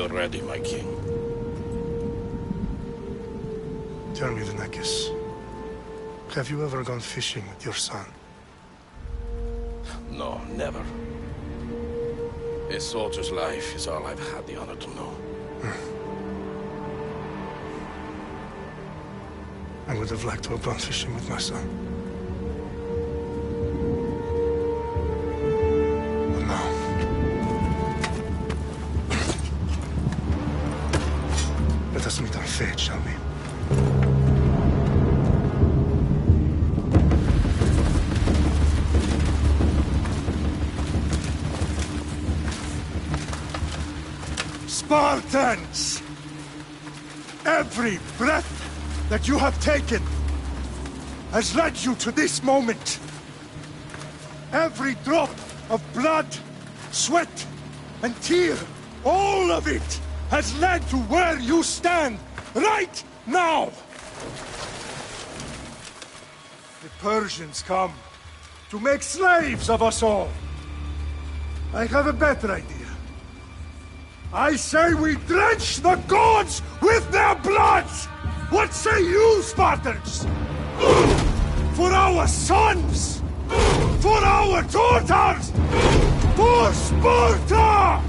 you're ready, my king. Tell me, the Nekis. Have you ever gone fishing with your son? No, never. A soldier's life is all I've had the honor to know. I would have liked to have gone fishing with my son. But no. Let us meet on fate, shall we? Spartans! Every breath that you have taken has led you to this moment. Every drop of blood, sweat, and tear, all of it has led to where you stand right now. The Persians come to make slaves of us all. I have a better idea. I say we drench the gods with their blood! What say you, Spartans? For our sons! For our daughters! For Sparta!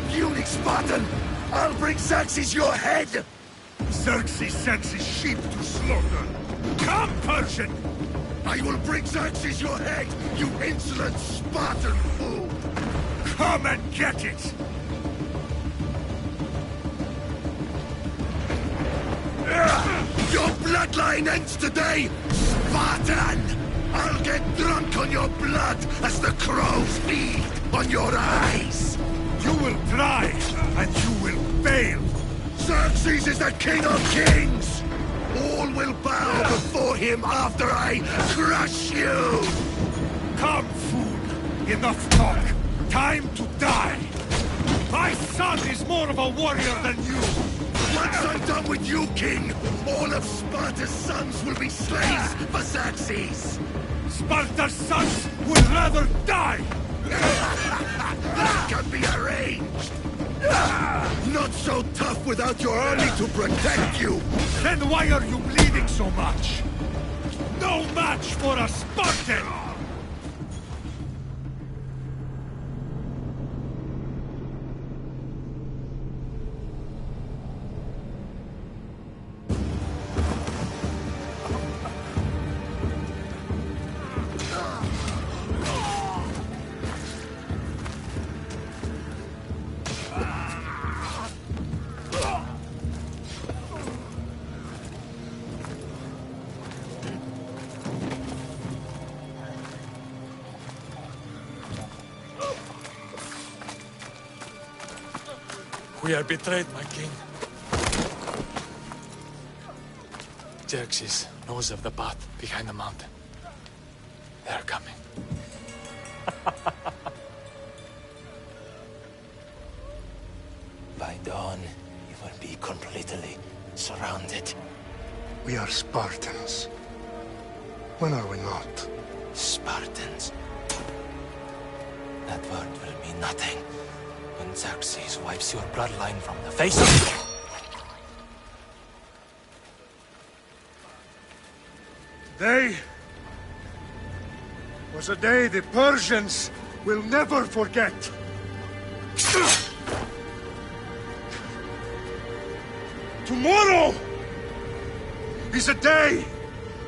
Puny Spartan! I'll bring Xerxes your head! Xerxes sends his sheep to slaughter. Come, Persian! I will bring Xerxes your head, you insolent Spartan fool! Come and get it! Your bloodline ends today, Spartan! I'll get drunk on your blood as the crows feed on your eyes! You will try, and you will fail! Xerxes is the king of kings! All will bow before him after I crush you! Come, fool! Enough talk! Time to die! My son is more of a warrior than you! Once I'm done with you, king, all of Sparta's sons will be slaves for Xerxes! Sparta's sons would rather die! That can be arranged! Not so tough without your army to protect you! Then why are you bleeding so much? No match for a Spartan! We are betrayed, my king. Xerxes knows of the path behind the mountain. They are coming. By dawn, you will be completely surrounded. We are Spartans. When are we not? Spartans. That word will mean nothing when Xerxes wipes your bloodline from the face of... Today was a day the Persians will never forget. Tomorrow is a day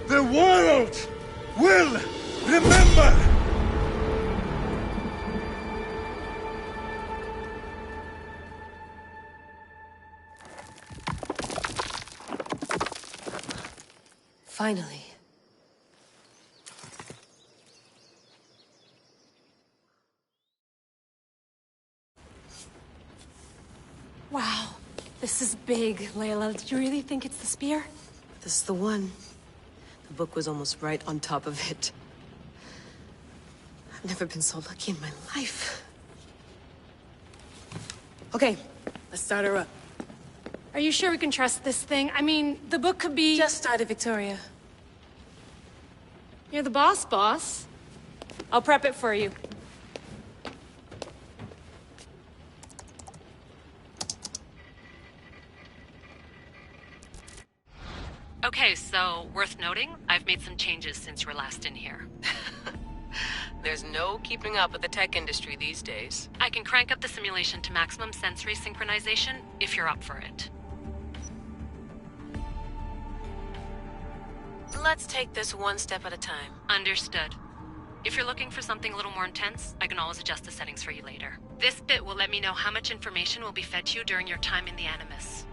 the world will remember. Finally. Wow, this is big, Layla. Did you really think it's the spear? This is the one. The book was almost right on top of it. I've never been so lucky in my life. Okay, let's start her up. Are you sure we can trust this thing? I mean, the book could be... Just started, Victoria. You're the boss. I'll prep it for you. Okay, so, worth noting, I've made some changes since you were last in here. There's no keeping up with the tech industry these days. I can crank up the simulation to maximum sensory synchronization, if you're up for it. Let's take this one step at a time. Understood. If you're looking for something a little more intense, I can always adjust the settings for you later. This bit will let me know how much information will be fed to you during your time in the Animus.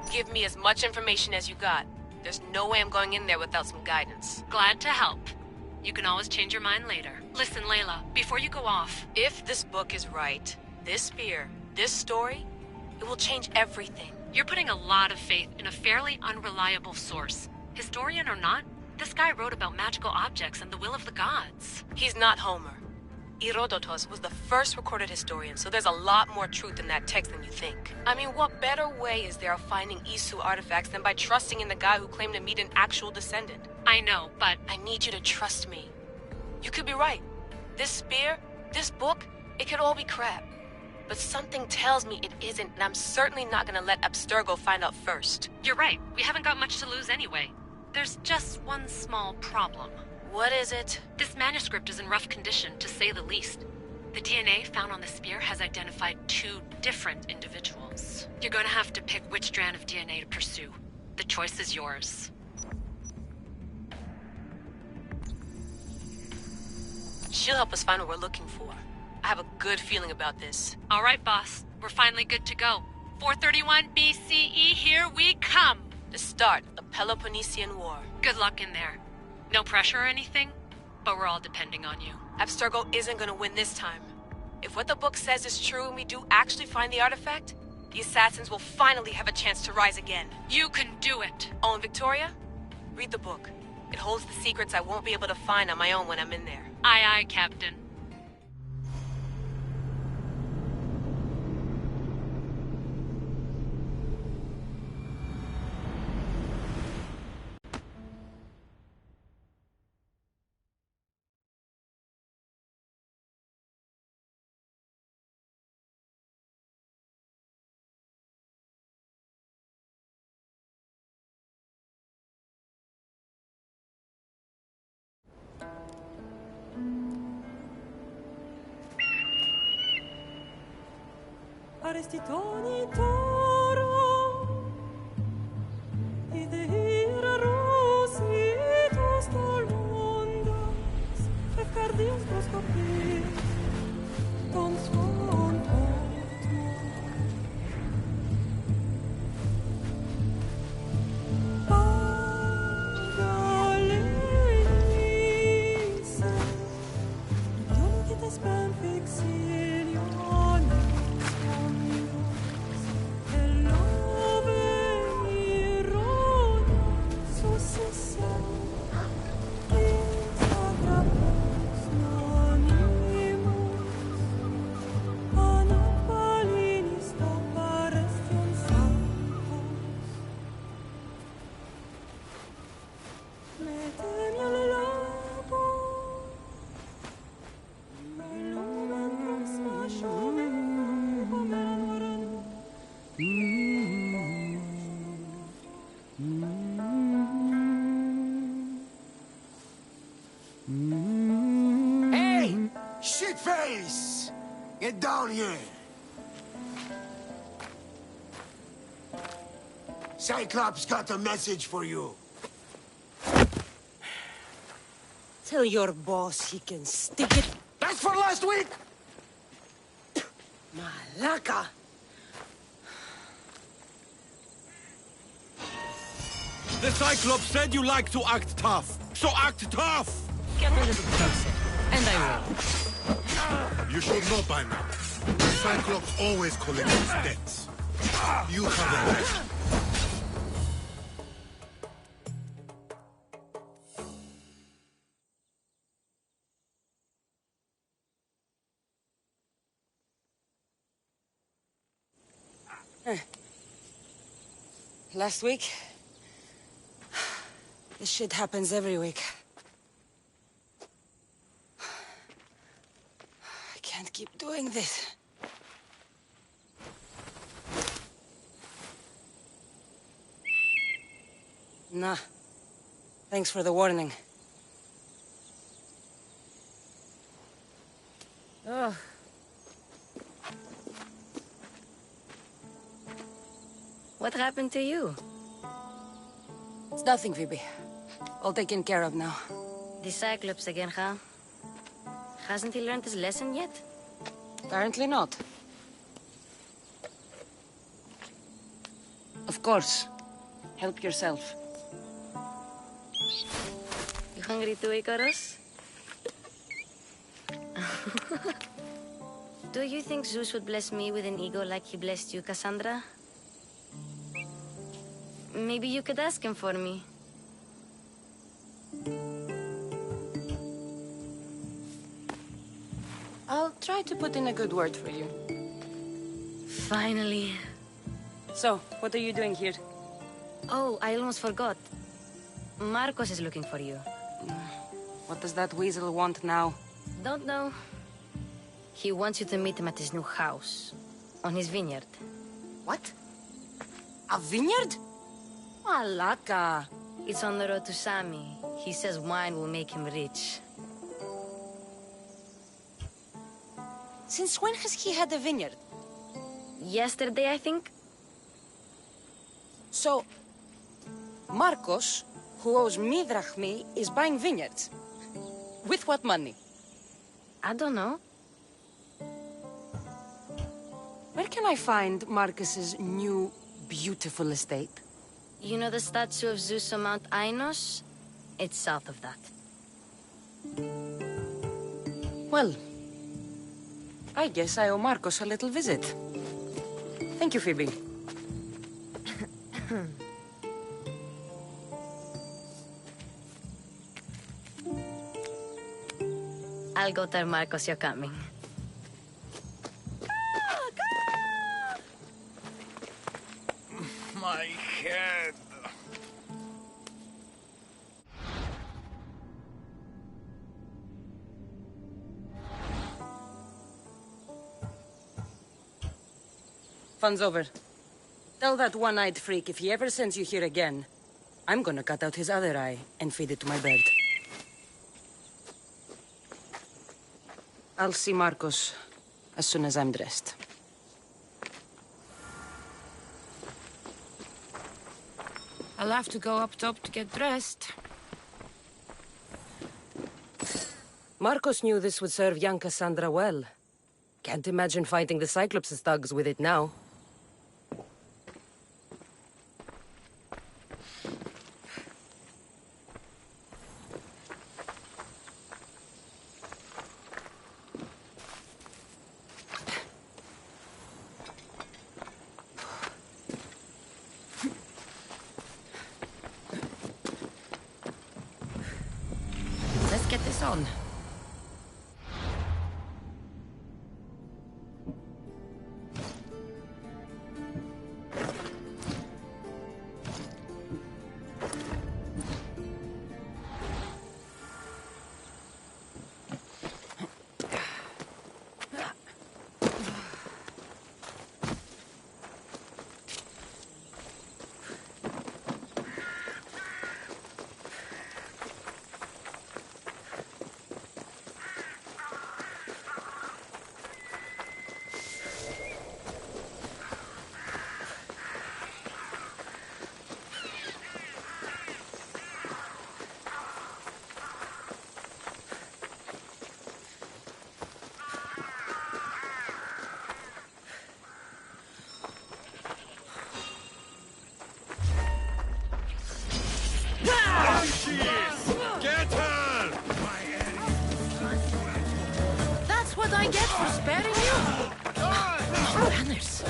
Give me as much information as you got. There's no way I'm going in there without some guidance. Glad to help. You can always change your mind later. Listen, Layla, before you go off... If this book is right, this spear, this story, it will change everything. You're putting a lot of faith in a fairly unreliable source. Historian or not, this guy wrote about magical objects and the will of the gods. He's not Homer. Herodotus was the first recorded historian, so there's a lot more truth in that text than you think. I mean, what better way is there of finding Isu artifacts than by trusting in the guy who claimed to meet an actual descendant? I know, but... I need you to trust me. You could be right. This spear, this book, it could all be crap. But something tells me it isn't, and I'm certainly not gonna let Abstergo find out first. You're right. We haven't got much to lose anyway. There's just one small problem. What is it? This manuscript is in rough condition, to say the least. The DNA found on the spear has identified 2 different individuals. You're gonna have to pick which strand of DNA to pursue. The choice is yours. She'll help us find what we're looking for. I have a good feeling about this. All right, boss. We're finally good to go. 431 BCE, here we come! The start of the Peloponnesian War. Good luck in there. No pressure or anything, but we're all depending on you. Abstergo isn't gonna win this time. If what the book says is true and we do actually find the artifact, the assassins will finally have a chance to rise again. You can do it! Oh, and Victoria? Read the book. It holds the secrets I won't be able to find on my own when I'm in there. Aye, aye, Captain. Arrestitoni toro, idehira rositos tolondas, fefcardius proscopir, ton suon Pagalenise, Dom che te spam fixilion. Hey! Shitface! Get down here! Cyclops got a message for you. Tell your boss he can stick it. That's for last week! Malaka! The Cyclops said you like to act tough, so act tough! Get a little closer, and I will. You should know by now. Cyclops always collects his debts. You have a debt. Last week? This shit happens every week. I can't keep doing this. Nah. Thanks for the warning. Oh. What happened to you? It's nothing, Phoebe. All taken care of now. The Cyclops again, huh? Hasn't he learned his lesson yet? Apparently not. Of course. Help yourself. You hungry too, Icarus? Do you think Zeus would bless me with an ego like he blessed you, Cassandra? Maybe you could ask him for me. I'll try to put in a good word for you. Finally. So, what are you doing here? Oh, I almost forgot. Marcos is looking for you. What does that weasel want now? Don't know. He wants you to meet him at his new house. On his vineyard. What? A vineyard? Malaka. It's on the road to Sami. He says wine will make him rich. Since when has he had a vineyard? Yesterday, I think. So, Marcos, who owes me drachmi, is buying vineyards. With what money? I don't know. Where can I find Marcus's new, beautiful estate? You know the statue of Zeus on Mount Ainos? It's south of that. Well, I guess I owe Marcos a little visit. Thank you, Phoebe. I'll go tell Marcos you're coming. My head. Fun's over. Tell that one-eyed freak if he ever sends you here again, I'm gonna cut out his other eye and feed it to my bird. I'll see Marcos as soon as I'm dressed. I'll have to go up top to get dressed. Marcos knew this would serve young Cassandra well. Can't imagine fighting the Cyclops' thugs with it now. Let's get this on. Get her! That's what I get for sparing you? Manners.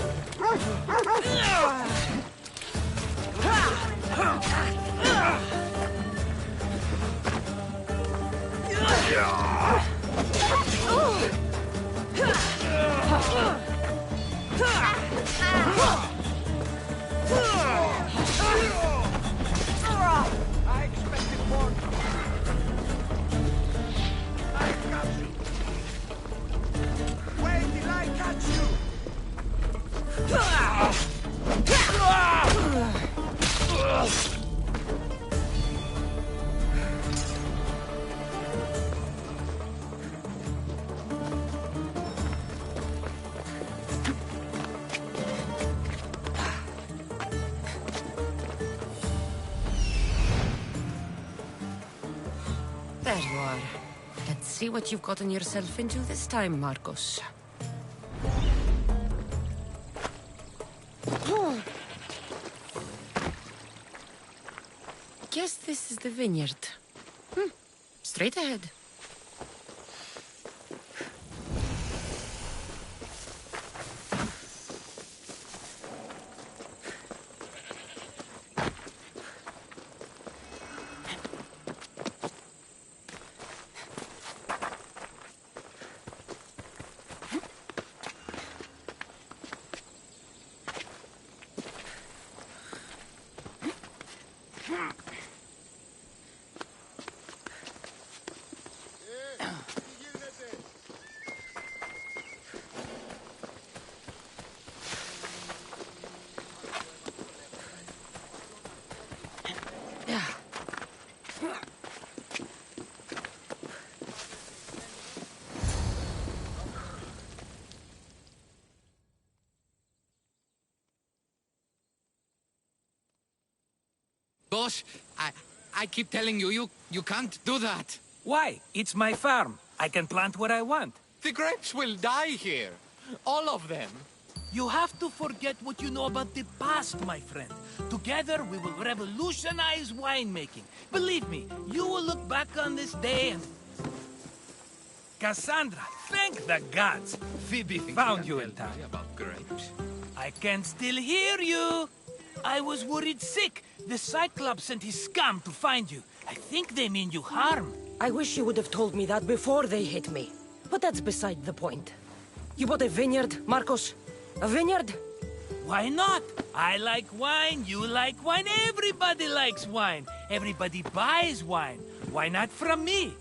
I expected more. I got you. Wait till I catch you. There you are. Let's see what you've gotten yourself into this time, Marcos. Guess this is the vineyard. Straight ahead. Boss, I keep telling you, you can't do that. Why? It's my farm. I can plant what I want. The grapes will die here. All of them. You have to forget what you know about the past, my friend. Together, we will revolutionize winemaking. Believe me, you will look back on this day and... Cassandra, thank the gods. Phoebe found you in time. About grapes. I can still hear you. I was worried sick. The Cyclops sent his scum to find you. I think they mean you harm. I wish you would have told me that before they hit me. But that's beside the point. You bought a vineyard, Marcos? A vineyard? Why not? I like wine, you like wine, everybody likes wine. Everybody buys wine. Why not from me?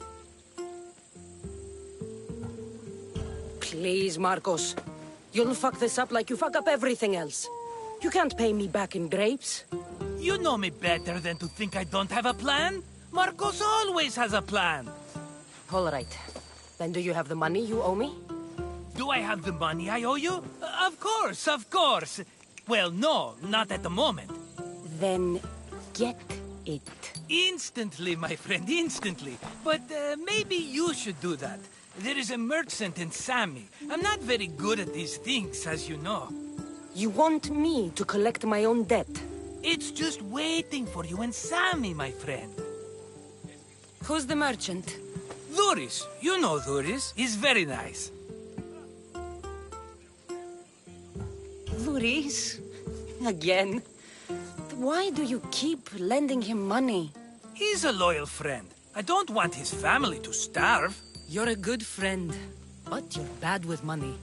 Please, Marcos. You'll fuck this up like you fuck up everything else. You can't pay me back in grapes. You know me better than to think I don't have a plan. Marcos always has a plan. All right. Then do you have the money you owe me? Do I have the money I owe you? Of course, of course. Well, no, not at the moment. Then get it. Instantly, my friend, instantly. But maybe you should do that. There is a merchant in Sammy. I'm not very good at these things, as you know. You want me to collect my own debt? It's just waiting for you in Sammy, my friend. Who's the merchant? Dhuris. You know Dhuris. He's very nice. Dhuris? Again? Why do you keep lending him money? He's a loyal friend. I don't want his family to starve. You're a good friend, but you're bad with money.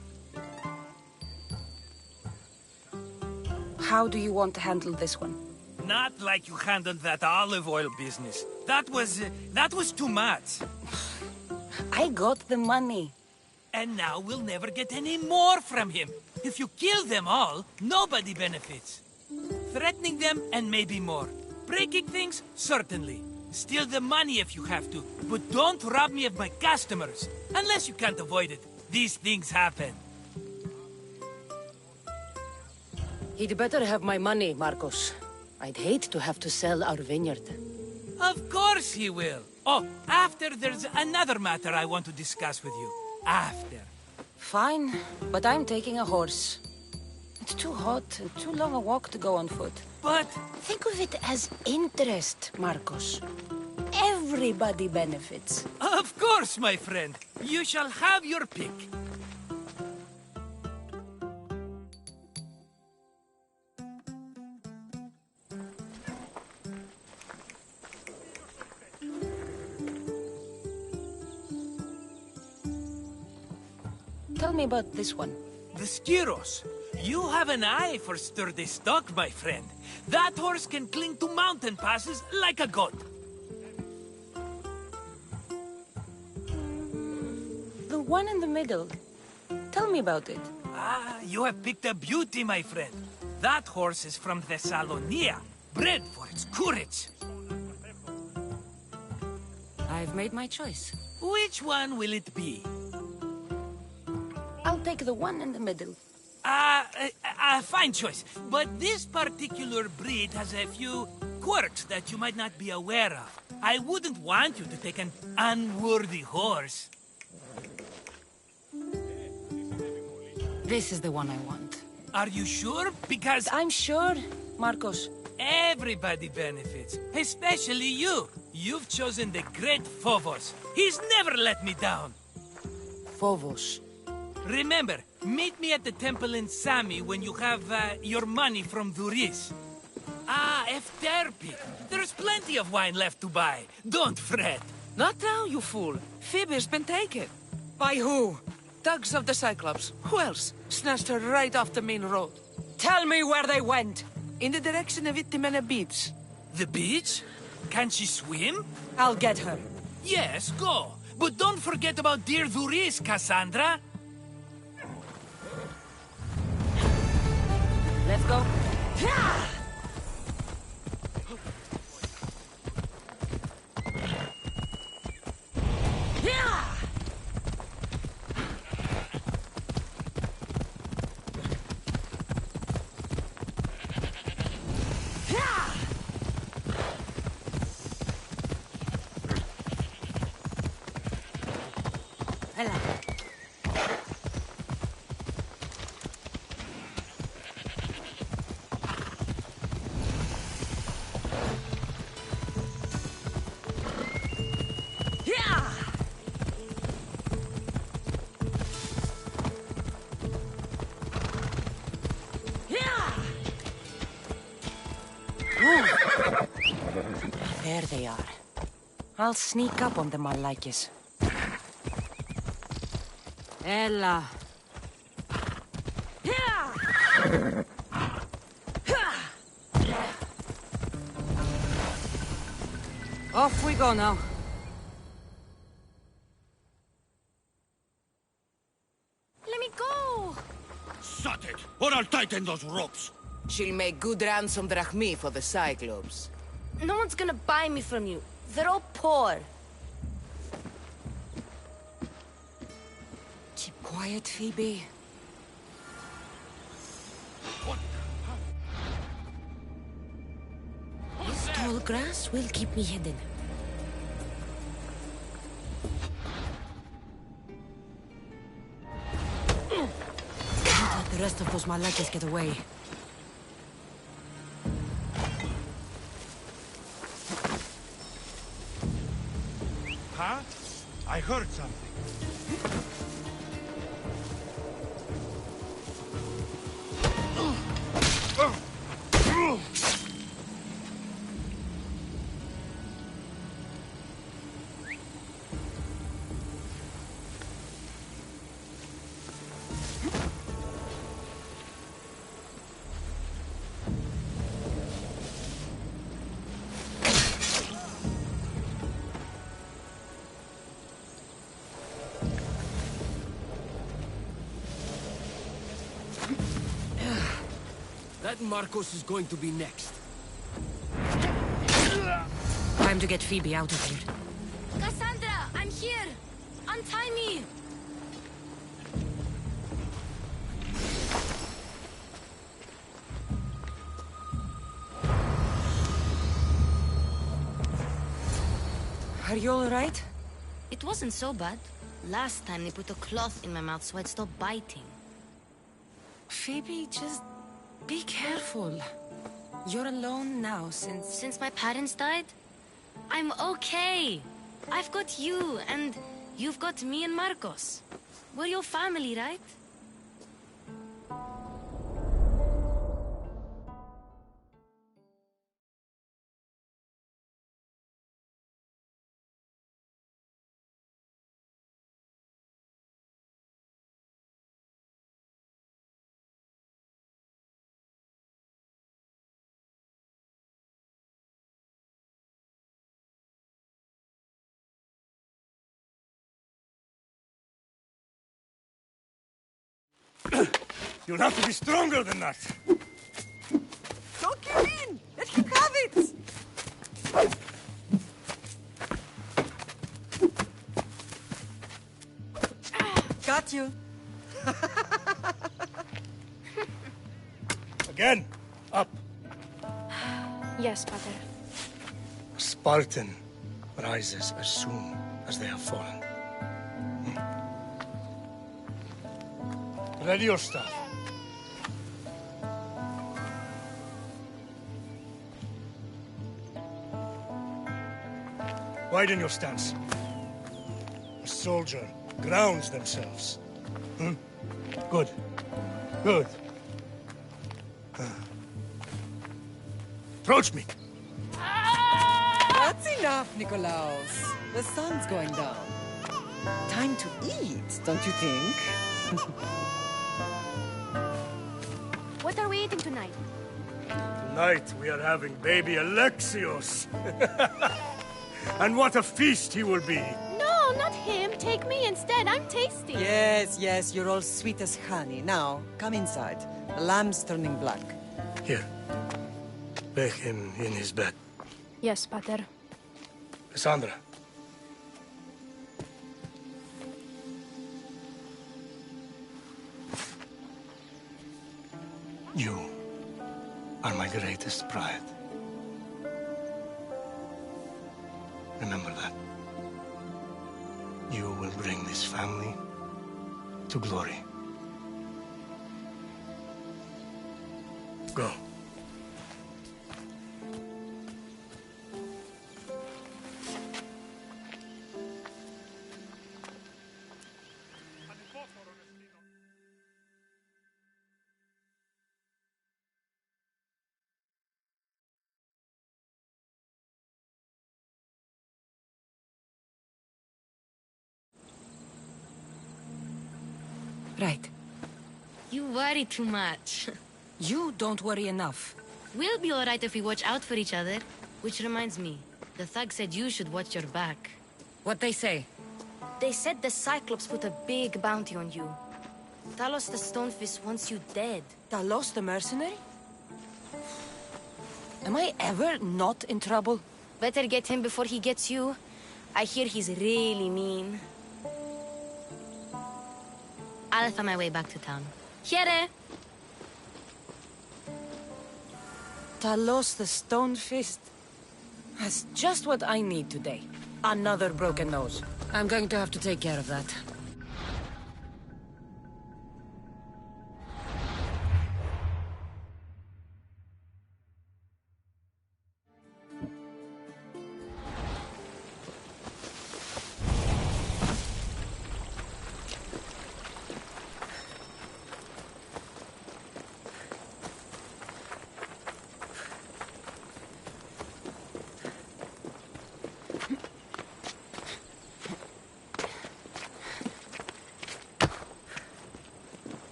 How do you want to handle this one? Not like you handled that olive oil business. That was too much. I got the money. And now we'll never get any more from him. If you kill them all, nobody benefits. Threatening them, and maybe more. Breaking things, certainly. Steal the money if you have to, but don't rob me of my customers. Unless you can't avoid it. These things happen. He'd better have my money, Marcos. I'd hate to have to sell our vineyard. Of course he will. Oh, after there's another matter I want to discuss with you. After. Fine, but I'm taking a horse. It's too hot and too long a walk to go on foot. But... think of it as interest, Marcos. Everybody benefits. Of course, my friend. You shall have your pick. Tell me about this one. The Skiros. You have an eye for sturdy stock, my friend. That horse can cling to mountain passes like a goat. The one in the middle. Tell me about it. Ah, you have picked a beauty, my friend. That horse is from Thessalonia, bred for its courage. I've made my choice. Which one will it be? I'll take the one in the middle. Fine choice. But this particular breed has a few quirks that you might not be aware of. I wouldn't want you to take an unworthy horse. This is the one I want. Are you sure? Because... I'm sure, Marcos. Everybody benefits, especially you. You've chosen the great Phobos. He's never let me down. Phobos. Remember, meet me at the temple in Sami when you have your money from Dhuris. Ah, Efterpi. There's plenty of wine left to buy. Don't fret. Not now, you fool. Phoebe's been taken. By who? Thugs of the Cyclops. Who else? Snatched her right off the main road. Tell me where they went. In the direction of Itimena Beach. The beach? Can she swim? I'll get her. Yes, go. But don't forget about dear Dhuris, Cassandra. Let's go. Ella. There they are. I'll sneak up on them, Malakis. Ella. Off we go now. Let me go! Shut it, or I'll tighten those ropes. She'll make good ransom drachmi for the Cyclops. No one's gonna buy me from you. They're all poor. Keep quiet, Phoebe. This tall grass will keep me hidden. Don't let the rest of those Malakis get away. Huh? I heard something. That Marcos is going to be next. Time to get Phoebe out of here. Cassandra, I'm here! Untie me! Are you all right? It wasn't so bad. Last time they put a cloth in my mouth so I'd stop biting. Phoebe, just be careful. You're alone now Since my parents died? I'm okay. I've got you, and you've got me and Marcos. We're your family, right? You'll have to be stronger than that. Don't give in! Let him have it! Got you. Again. Up. Yes, Pater. A Spartan rises as soon as they have fallen. Ready your staff. Widen your stance. A soldier grounds themselves. Good. Good. Approach me. That's enough, Nikolaos. The sun's going down. Time to eat, don't you think? What are we eating tonight? Tonight we are having baby Alexios. And what a feast he will be. No, not him. Take me instead. I'm tasty. Yes, yes, you're all sweet as honey. Now, come inside. The lamb's turning black. Here. Lay him in his bed. Yes, Pater. Cassandra. You are my greatest pride. Remember that. You will bring this family to glory. Go. Right. You worry too much. You don't worry enough. We'll be alright if we watch out for each other. Which reminds me, the thug said you should watch your back. What they say? They said the Cyclops put a big bounty on you. Talos the Stonefist wants you dead. Talos the mercenary? Am I ever not in trouble? Better get him before he gets you. I hear he's really mean. I'll find my way back to town. Here! Talos the Stonefist. That's just what I need today. Another broken nose. I'm going to have to take care of that.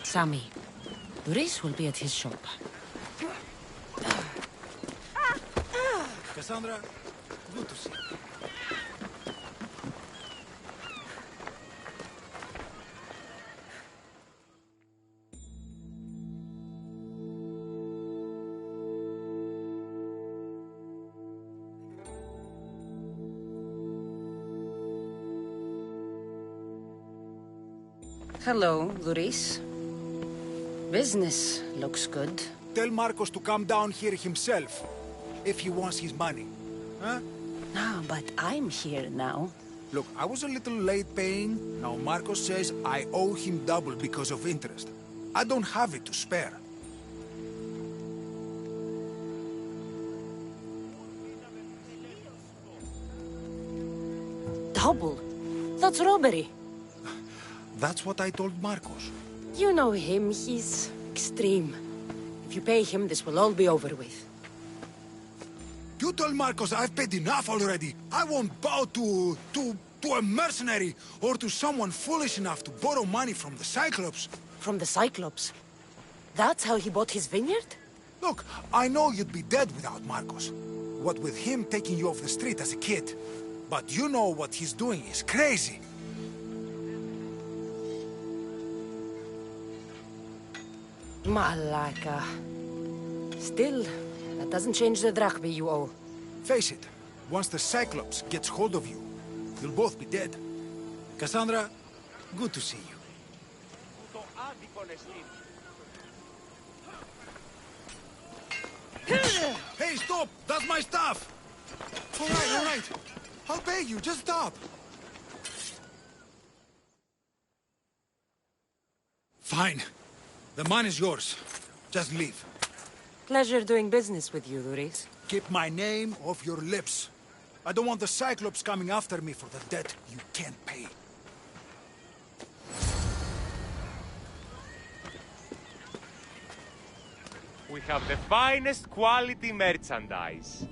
Sammy. Luis will be at his shop. Cassandra, good to see you. Hello, Luis. Business looks good. Tell Marcos to come down here himself, if he wants his money. Huh? Ah, but I'm here now. Look, I was a little late paying. Now Marcos says I owe him double because of interest. I don't have it to spare. Double? That's robbery. That's what I told Marcos. You know him, he's extreme. If you pay him, this will all be over with. You told Marcos I've paid enough already. I won't bow to a mercenary or to someone foolish enough to borrow money from the Cyclops. From the Cyclops? That's how he bought his vineyard? Look, I know you'd be dead without Marcos. What with him taking you off the street as a kid. But you know what he's doing is crazy. Malaka. Still, that doesn't change the drachma you owe. Face it, once the Cyclops gets hold of you, you'll both be dead. Cassandra, good to see you. Hey, stop! That's my stuff! All right. I'll pay you, just stop. Fine. The mine is yours. Just leave. Pleasure doing business with you, Luis. Keep my name off your lips. I don't want the Cyclops coming after me for the debt you can't pay. We have the finest quality merchandise.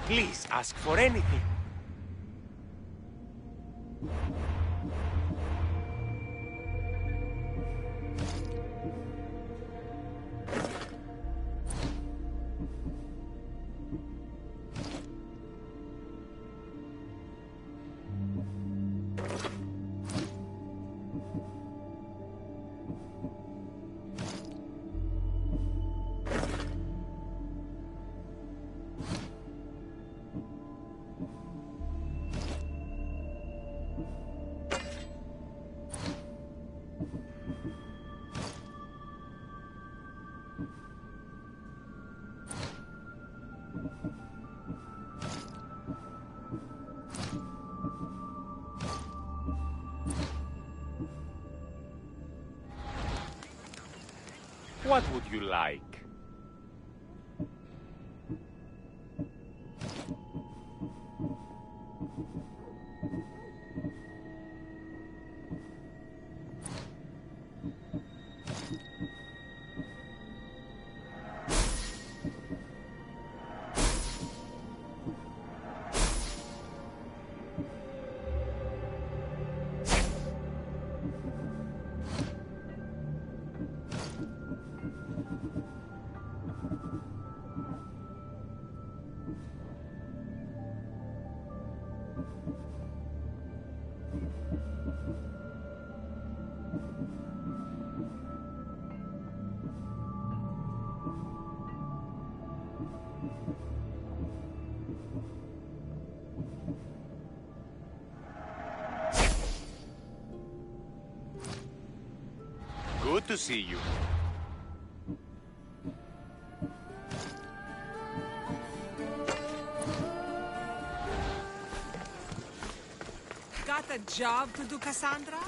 Please ask for anything. What would you like? Good to see you. Got a job to do, Cassandra?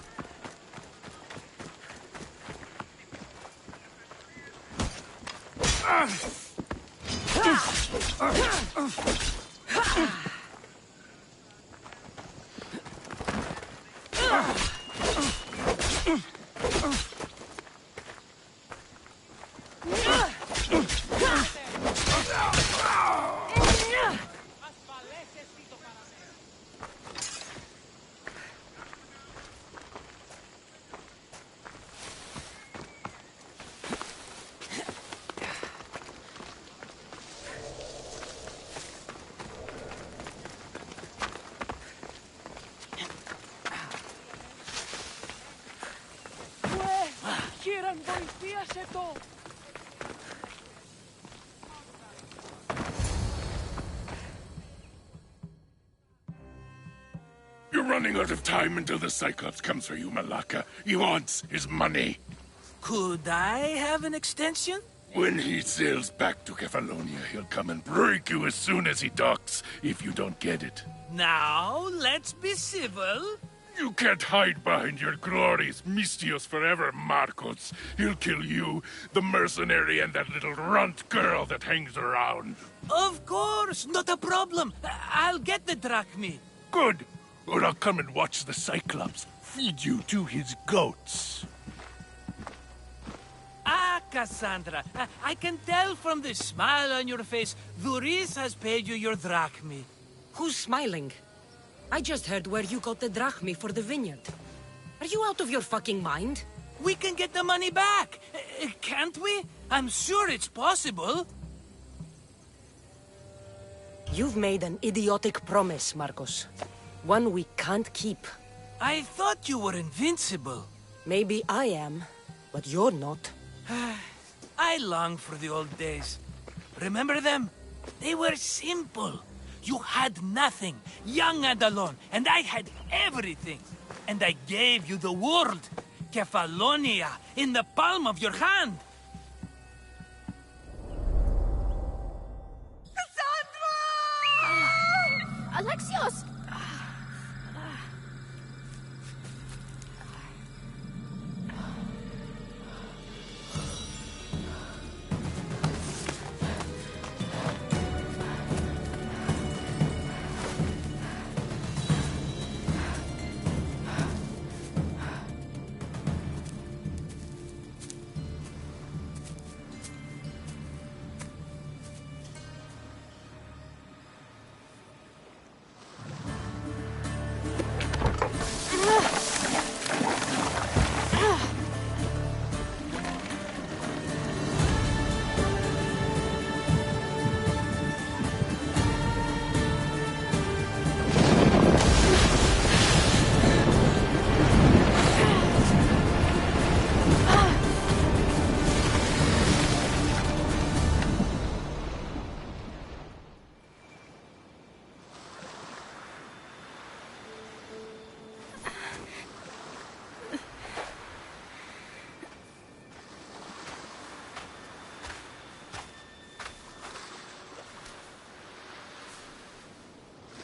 You're running out of time until the Cyclops comes for you, Malaka. He wants his money. Could I have an extension? When he sails back to Kefalonia, he'll come and break you as soon as he docks, if you don't get it. Now, let's be civil. You can't hide behind your glories, Mistios forever, Marcos. He'll kill you, the mercenary, and that little runt girl that hangs around. Of course, not a problem. I'll get the drachmi. Good. Or I'll come and watch the Cyclops feed you to his goats. Ah, Cassandra, I can tell from the smile on your face, Duris has paid you your drachmi. Who's smiling? I just heard where you got the drachmi for the vineyard. Are you out of your fucking mind? We can get the money back, can't we? I'm sure it's possible. You've made an idiotic promise, Marcos. One we can't keep. I thought you were invincible. Maybe I am, but you're not. I long for the old days. Remember them? They were simple. You had nothing, young and alone, and I had everything. And I gave you the world, Kefalonia, in the palm of your hand. Alexios!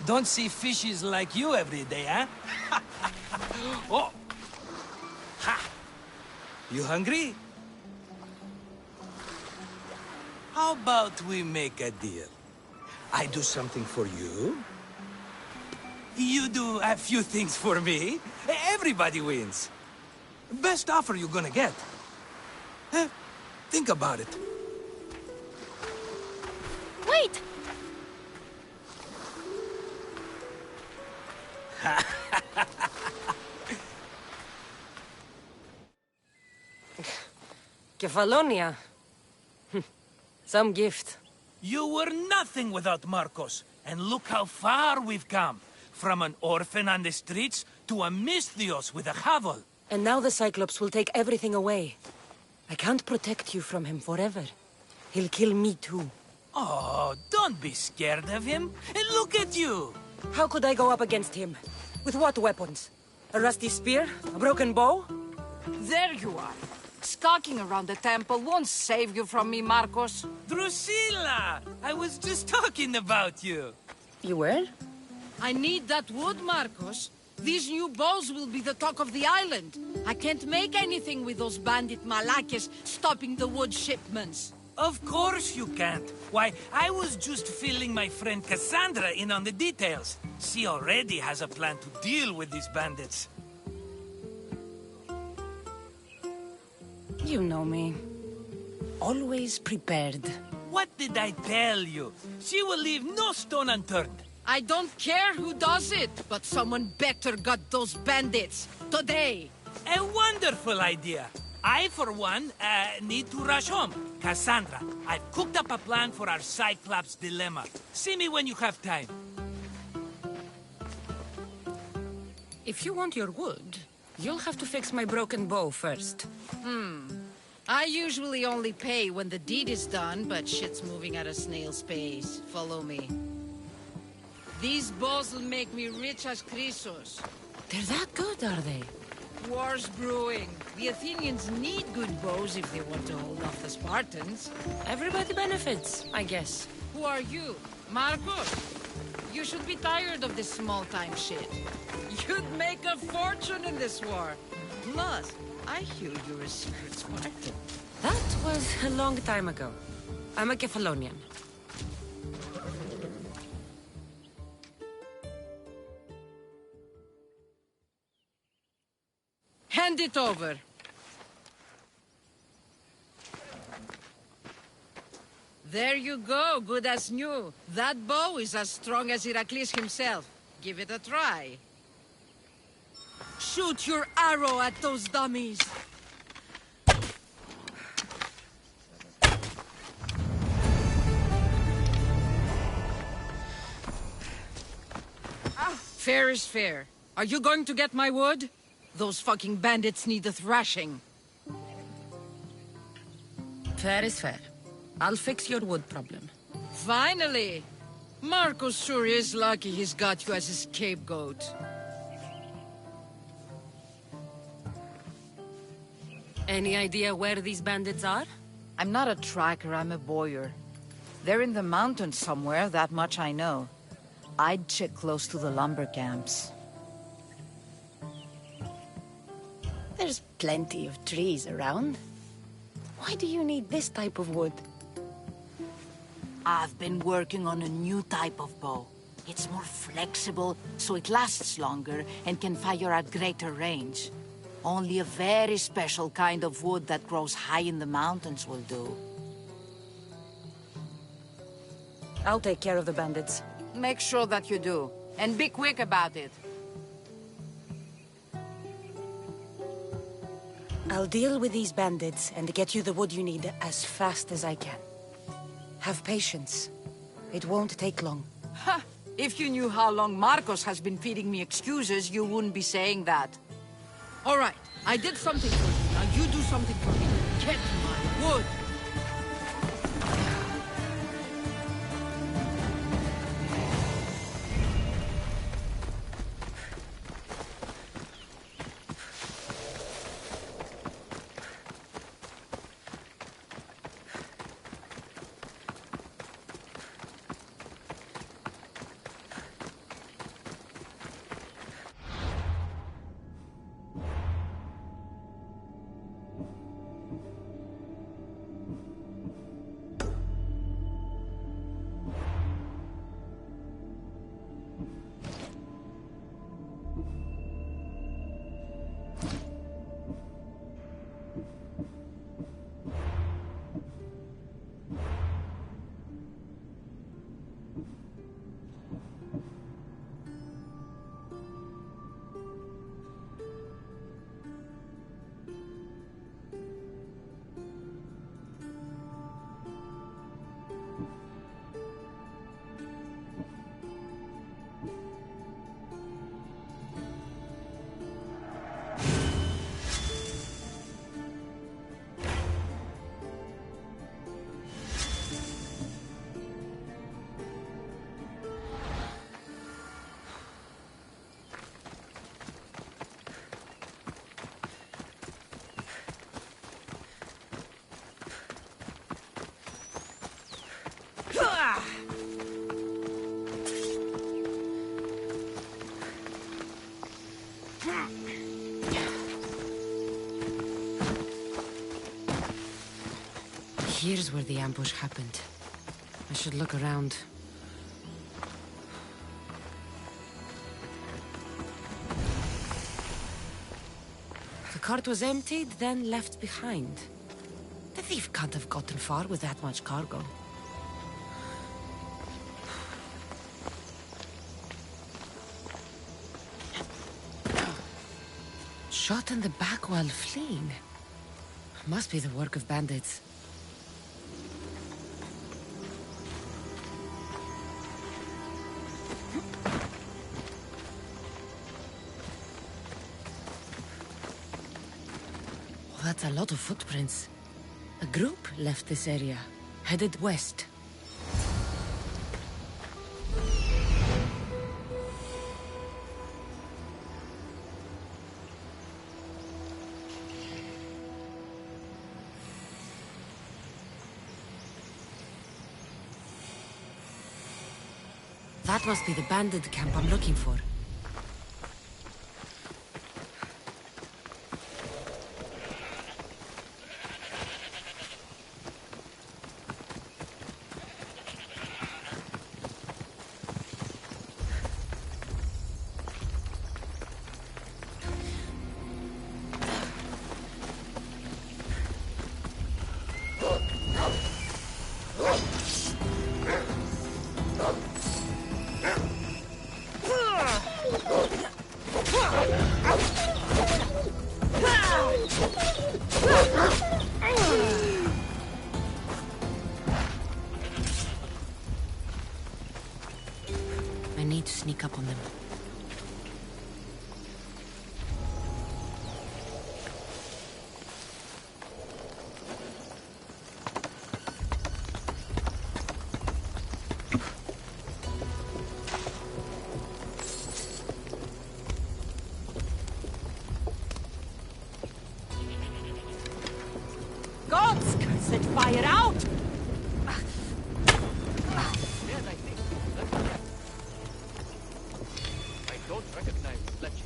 Don't see fishes like you every day, huh? Oh! Ha! You hungry? How about we make a deal? I do something for you. You do a few things for me. Everybody wins. Best offer you're gonna get. Think about it. Wait! Kefalonia. Some gift. You were nothing without Marcos. And look how far we've come. From an orphan on the streets to a Misthios with a hovel. And now the Cyclops will take everything away. I can't protect you from him forever. He'll kill me too. Oh, don't be scared of him. And look at you. How could I go up against him? With what weapons? A rusty spear? A broken bow? There you are. Skulking around the temple won't save you from me, Marcos. Drusilla! I was just talking about you. You were? I need that wood, Marcos. These new bows will be the talk of the island. I can't make anything with those bandit malakes stopping the wood shipments. Of course you can't. Why, I was just filling my friend Cassandra in on the details. She already has a plan to deal with these bandits. You know me. Always prepared. What did I tell you? She will leave no stone unturned. I don't care who does it, but someone better got those bandits. Today. A wonderful idea. I, for one, need to rush home. Cassandra, I've cooked up a plan for our Cyclops dilemma. See me when you have time. If you want your wood, you'll have to fix my broken bow first. I usually only pay when the deed is done, but shit's moving at a snail's pace. Follow me. These bows will make me rich as Chrysos. They're that good, are they? War's brewing. The Athenians need good bows if they want to hold off the Spartans. Everybody benefits, I guess. Who are you? Marcos? You should be tired of this small-time shit. You'd make a fortune in this war. Plus, I hear you're a secret Spartan. That was a long time ago. I'm a Kefalonian. Hand it over. There you go, good as new. That bow is as strong as Heracles himself. Give it a try. Shoot your arrow at those dummies. Fair is fair. Are you going to get my wood? Those fucking bandits need a thrashing. Fair is fair. I'll fix your wood problem. Finally! Marcos sure is lucky he's got you as his scapegoat. Any idea where these bandits are? I'm not a tracker, I'm a boyer. They're in the mountains somewhere, that much I know. I'd check close to the lumber camps. There's plenty of trees around. Why do you need this type of wood? I've been working on a new type of bow. It's more flexible, so it lasts longer and can fire at greater range. Only a very special kind of wood that grows high in the mountains will do. I'll take care of the bandits. Make sure that you do. And be quick about it. I'll deal with these bandits and get you the wood you need as fast as I can. Have patience. It won't take long. Ha! If you knew how long Marcos has been feeding me excuses, you wouldn't be saying that. All right, I did something for you. Now you do something for me. Get my wood. Here's where the ambush happened. I should look around. The cart was emptied, then left behind. The thief can't have gotten far with that much cargo. Shot in the back while fleeing. Must be the work of bandits. Oh, that's a lot of footprints. A group left this area, headed west. That must be the bandit camp I'm looking for. I need to sneak up on them. Gods, set fire out! I don't recognize Fletcher.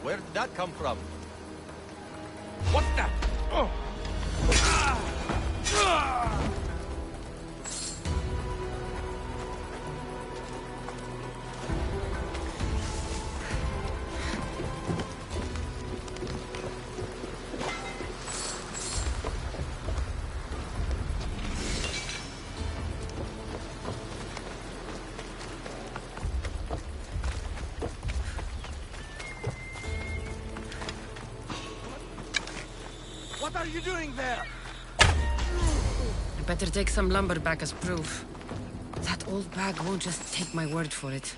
Where did that come from? What the? Oh! What are you doing there? I better take some lumber back as proof. That old bag won't just take my word for it.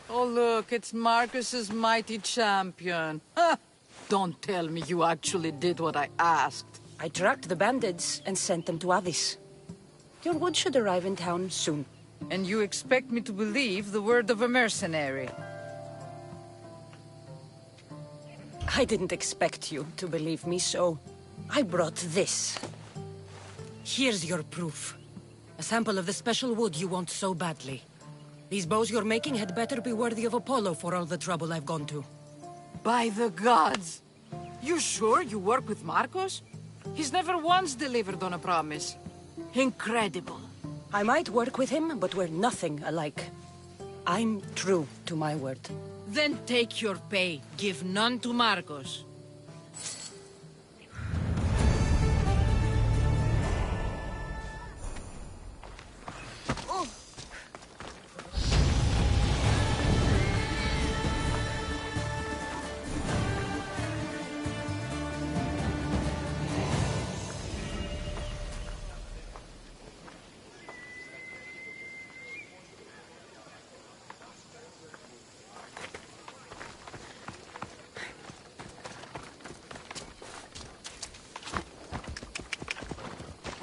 Oh, look, it's Marcus's mighty champion. Ha! Don't tell me you actually did what I asked. I tracked the bandits and sent them to Odyssey. Your wood should arrive in town soon. And you expect me to believe the word of a mercenary? I didn't expect you to believe me, so I brought this. Here's your proof. A sample of the special wood you want so badly. These bows you're making had better be worthy of Apollo for all the trouble I've gone to. By the gods! You sure you work with Marcos? He's never once delivered on a promise. Incredible. I might work with him, but we're nothing alike. I'm true to my word. Then take your pay. Give none to Marcos.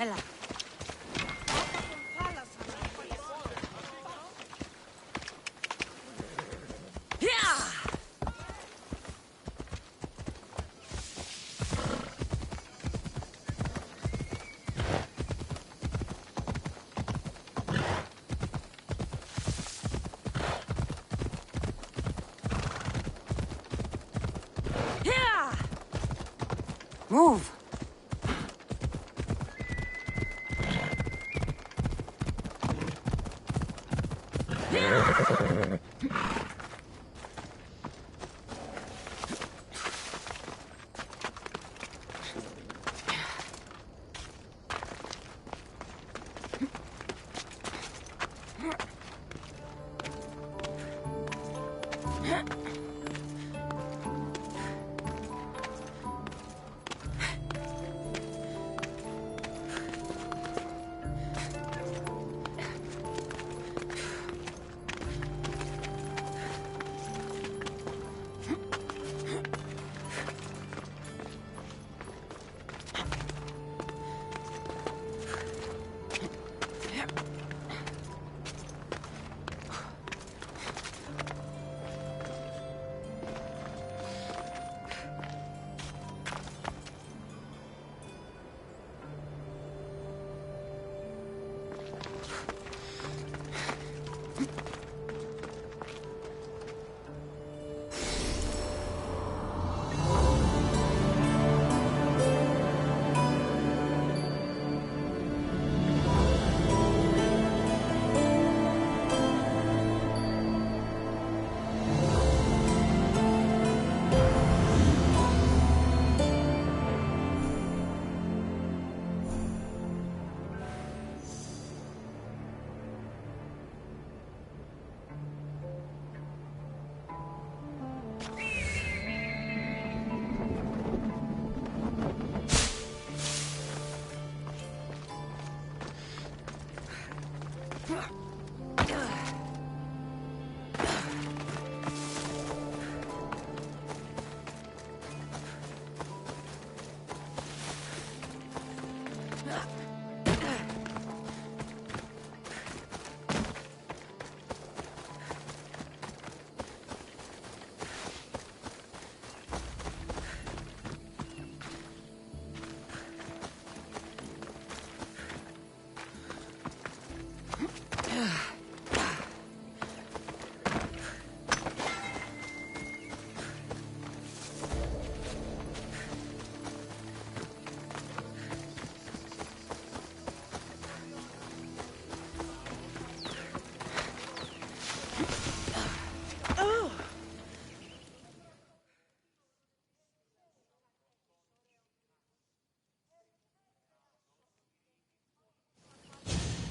Ella. Move!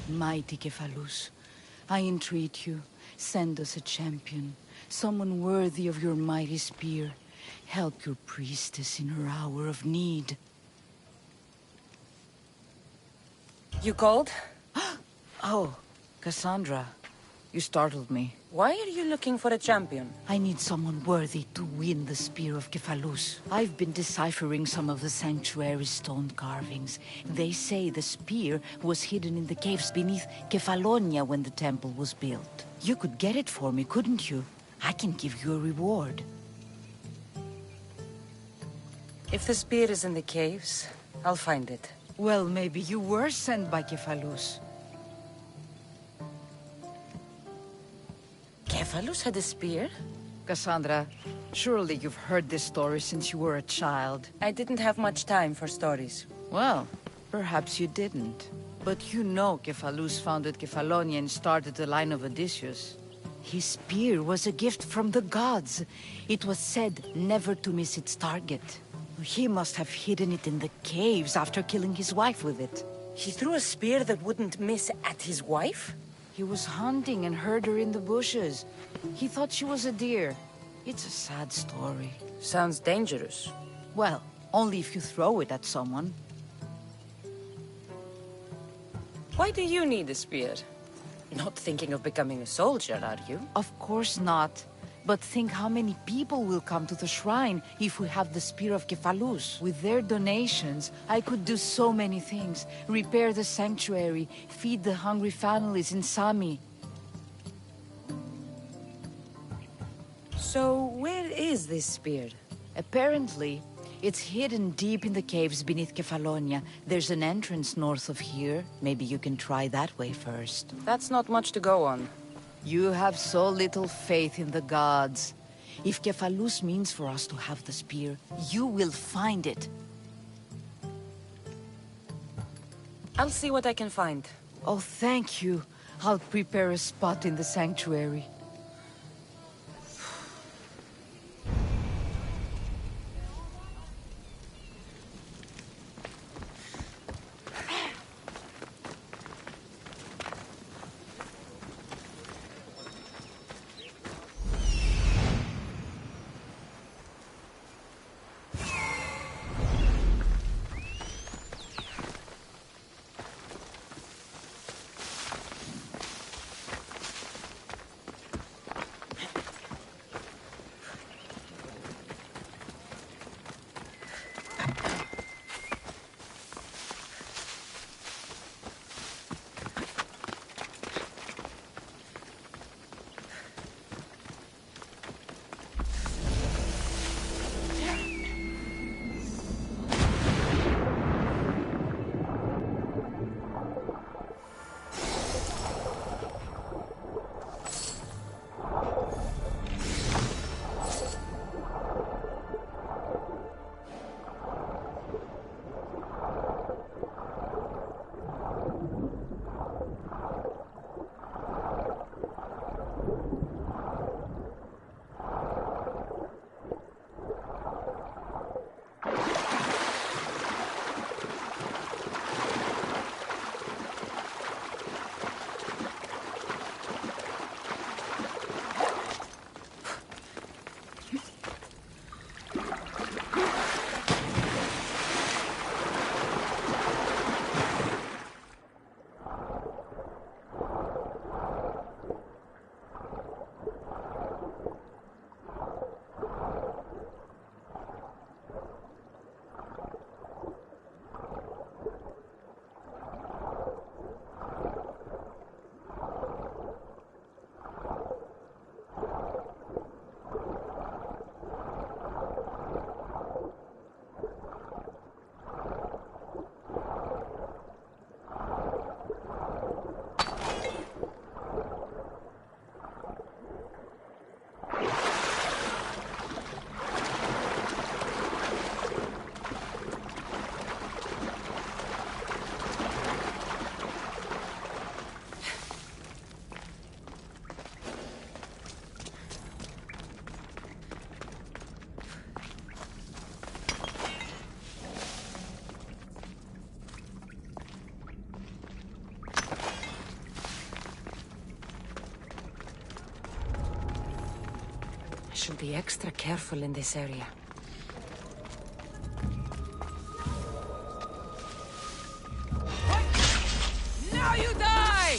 Mighty Kephalus, I entreat you, send us a champion, someone worthy of your mighty spear. Help your priestess in her hour of need. You called? Oh, Cassandra, you startled me. Why are you looking for a champion? I need someone worthy to win the spear of Kephalus. I've been deciphering some of the sanctuary's stone carvings. They say the spear was hidden in the caves beneath Kefalonia when the temple was built. You could get it for me, couldn't you? I can give you a reward. If the spear is in the caves, I'll find it. Well, maybe you were sent by Kephalus. Kephalus had a spear? Cassandra, surely you've heard this story since you were a child. I didn't have much time for stories. Well, perhaps you didn't. But you know Kephalus founded Kefalonia and started the line of Odysseus. His spear was a gift from the gods. It was said never to miss its target. He must have hidden it in the caves after killing his wife with it. He threw a spear that wouldn't miss at his wife? He was hunting and heard her in the bushes. He thought she was a deer. It's a sad story. Sounds dangerous. Well, only if you throw it at someone. Why do you need a spear? Not thinking of becoming a soldier, are you? Of course not. But think how many people will come to the shrine if we have the Spear of Kephalus. With their donations, I could do so many things. Repair the sanctuary, feed the hungry families in Sami. So, where is this spear? Apparently, it's hidden deep in the caves beneath Kefalonia. There's an entrance north of here. Maybe you can try that way first. That's not much to go on. You have so little faith in the gods. If Kephalus means for us to have the spear, you will find it. I'll see what I can find. Oh, thank you. I'll prepare a spot in the sanctuary. should be extra careful in this area. Now you die!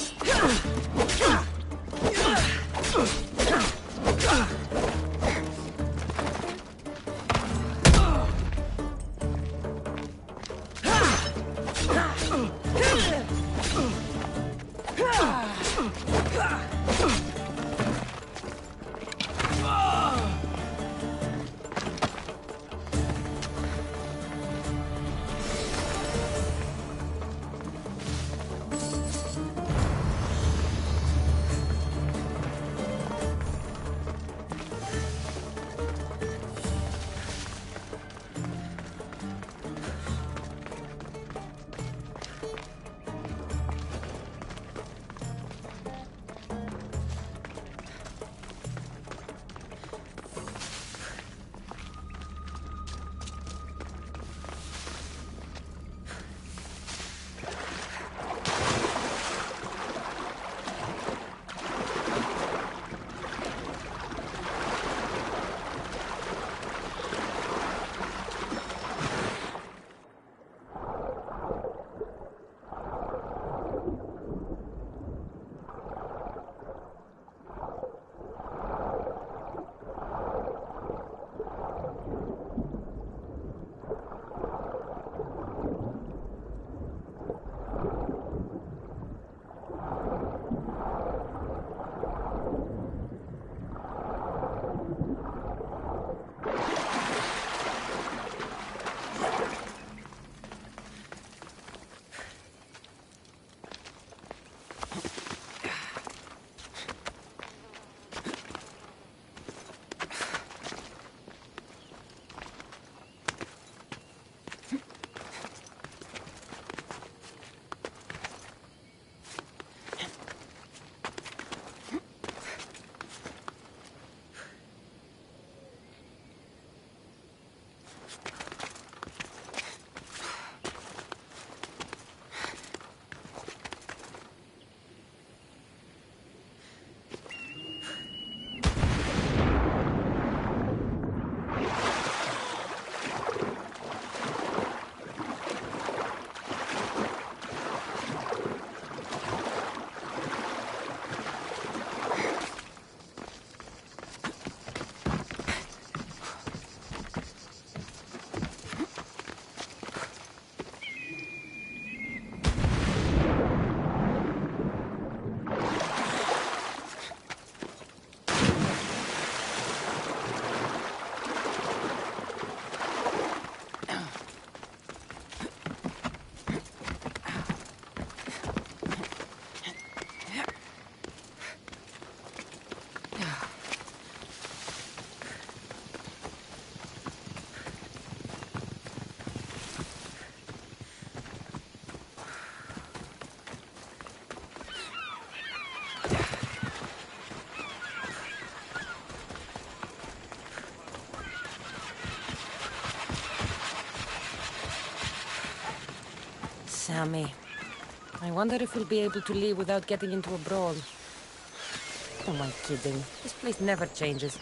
Sammy. I wonder if we'll be able to leave without getting into a brawl. Who am I kidding? This place never changes.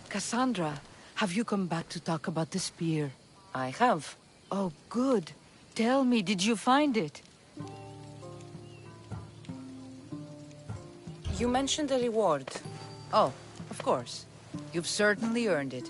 Cassandra, have you come back to talk about the spear? I have. Oh, good. Tell me, did you find it? You mentioned a reward. Oh, of course. You've certainly earned it.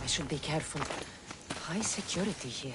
I should be careful. High security here.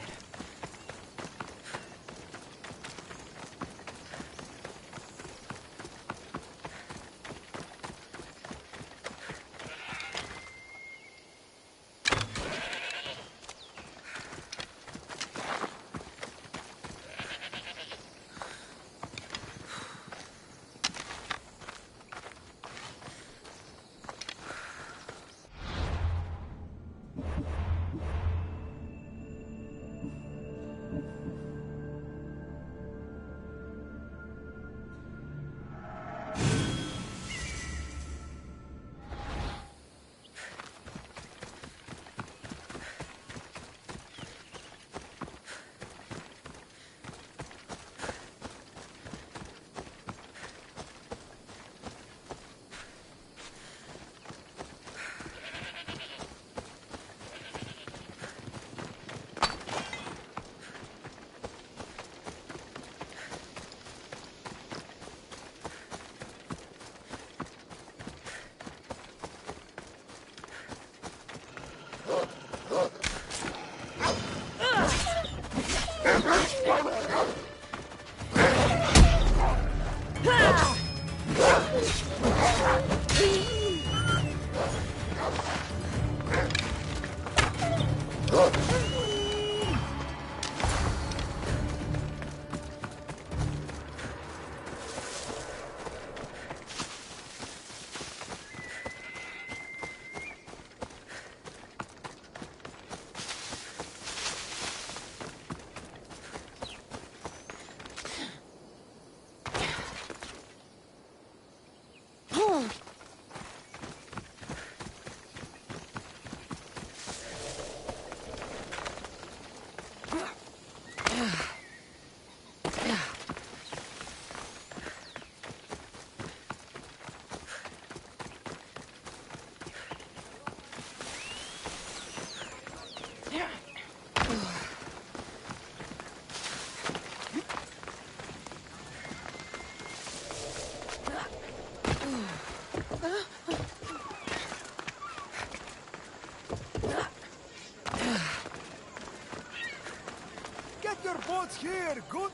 Get your boats here, good.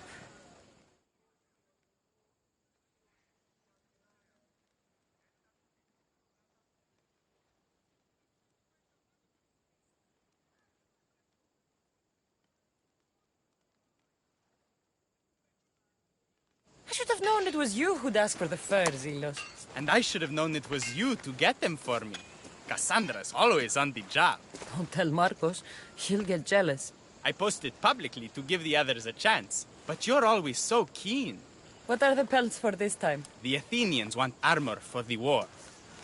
I should have known it was you who'd ask for the fur, Zelos. And I should have known it was you to get them for me. Cassandra's always on the job. Don't tell Marcos. He'll get jealous. I posted publicly to give the others a chance, but you're always so keen. What are the pelts for this time? The Athenians want armor for the war.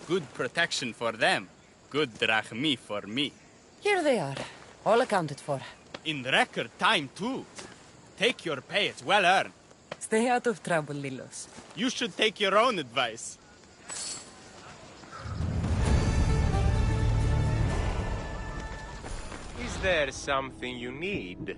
Good protection for them. Good drachmi for me. Here they are. All accounted for. In record time, too. Take your pay, it's well earned. Stay out of trouble, Lilos. You should take your own advice. Is there something you need?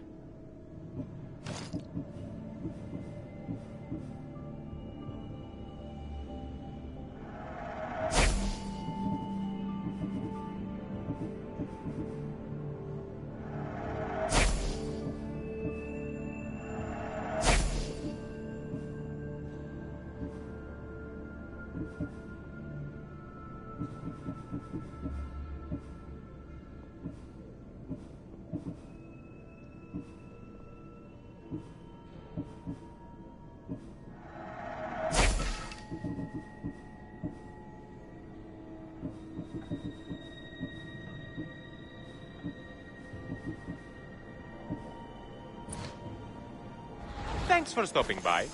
Thanks for stopping by.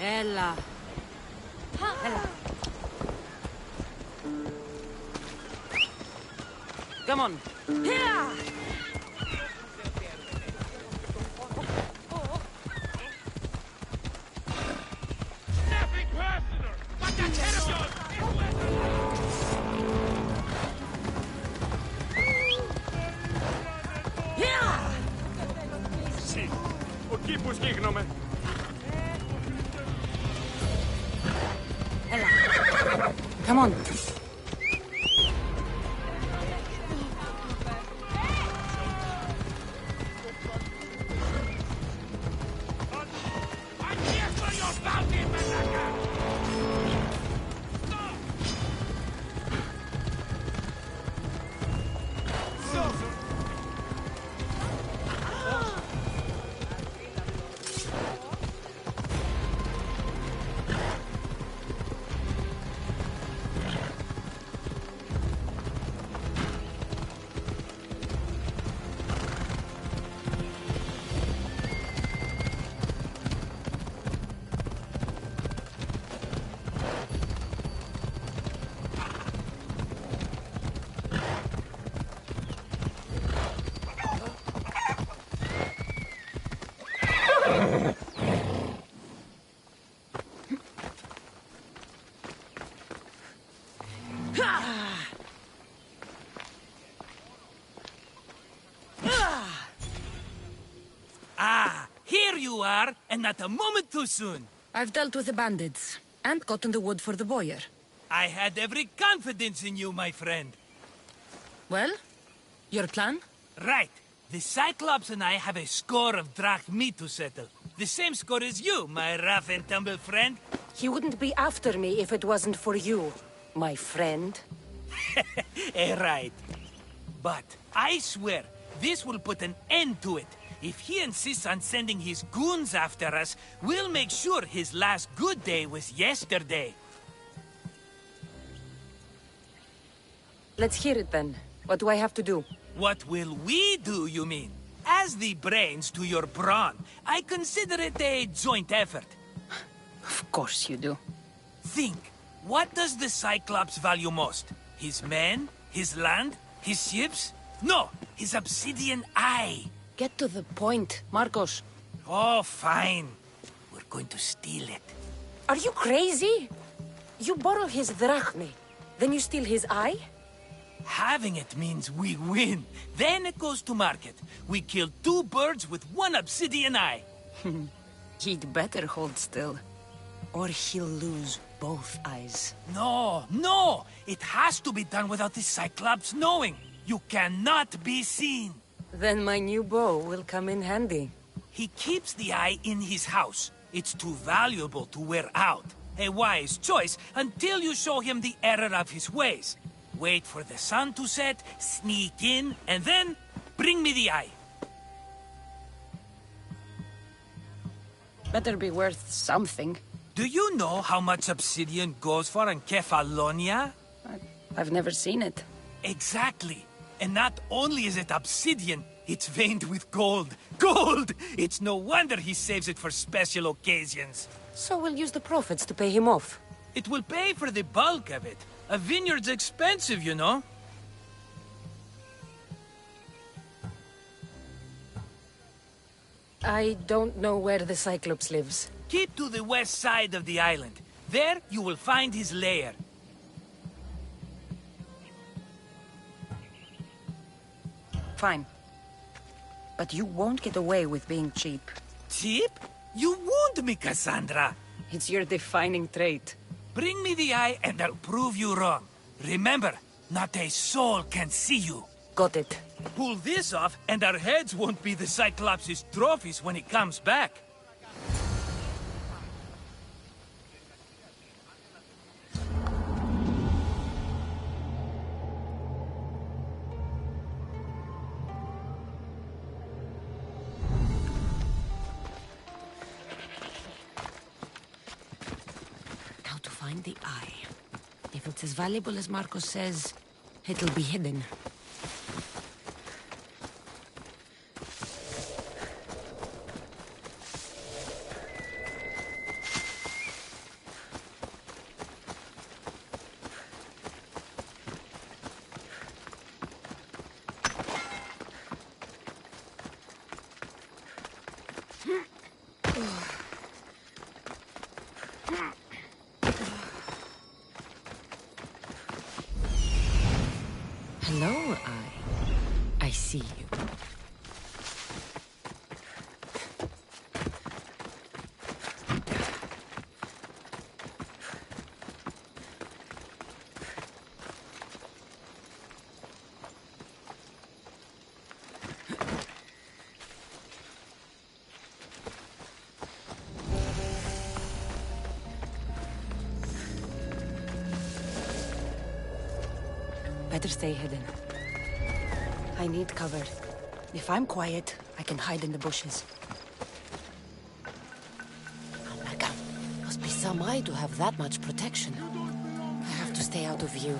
Ella. Ella. Come on. Here! Nothing personal, but that head of yours Sì, ο κήπους γίγνομαι. Come on. Ah, here you are, and not a moment too soon. I've dealt with the bandits and gotten the wood for the boiler. I had every confidence in you, my friend. Well, your plan? Right. The Cyclops and I have a score of drachmi to settle. The same score as you, my rough and tumble friend. He wouldn't be after me if it wasn't for you, my friend. Right. But I swear, this will put an end to it. If he insists on sending his goons after us, we'll make sure his last good day was yesterday. Let's hear it then. What do I have to do? What will we do, you mean? As the brains to your brawn, I consider it a joint effort. Of course you do. Think, what does the Cyclops value most? His men? His land? His ships? No, his obsidian eye. Get to the point, Marcos. Oh, fine. We're going to steal it. Are you crazy? You borrow his drachmi, then you steal his eye? Having it means we win. Then it goes to market. We kill 2 birds with 1 obsidian eye. He'd better hold still, or he'll lose both eyes. No, no! It has to be done without the Cyclops knowing. You cannot be seen. Then my new bow will come in handy. He keeps the eye in his house. It's too valuable to wear out. A wise choice until you show him the error of his ways. Wait for the sun to set, sneak in, and then bring me the eye. Better be worth something. Do you know how much obsidian goes for in Kefalonia? I've never seen it. Exactly. And not only is it obsidian, it's veined with gold. Gold! It's no wonder he saves it for special occasions. So we'll use the profits to pay him off. It will pay for the bulk of it. A vineyard's expensive, you know. I don't know where the Cyclops lives. Keep to the west side of the island. There, you will find his lair. Fine. But you won't get away with being cheap. Cheap? You wound me, Cassandra. It's your defining trait. Bring me the eye and I'll prove you wrong. Remember, not a soul can see you. Got it. Pull this off and our heads won't be the Cyclops' trophies when he comes back. Find the eye. If it's as valuable as Marcos says, it'll be hidden. Hello, I see you. Better stay hidden. I need cover. If I'm quiet, I can hide in the bushes. Oh my god. Must be some eye to have that much protection. I have to stay out of view.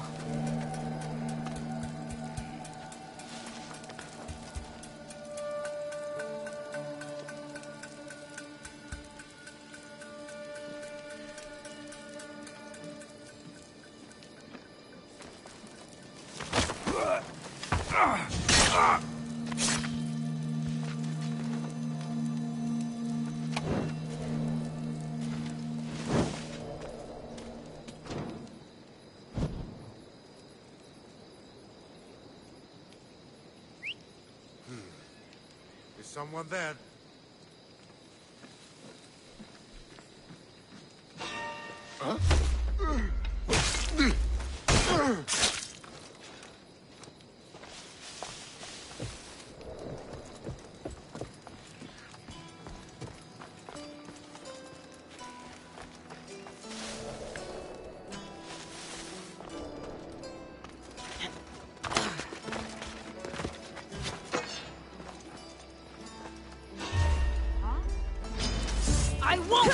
Is someone there? Huh? I won't!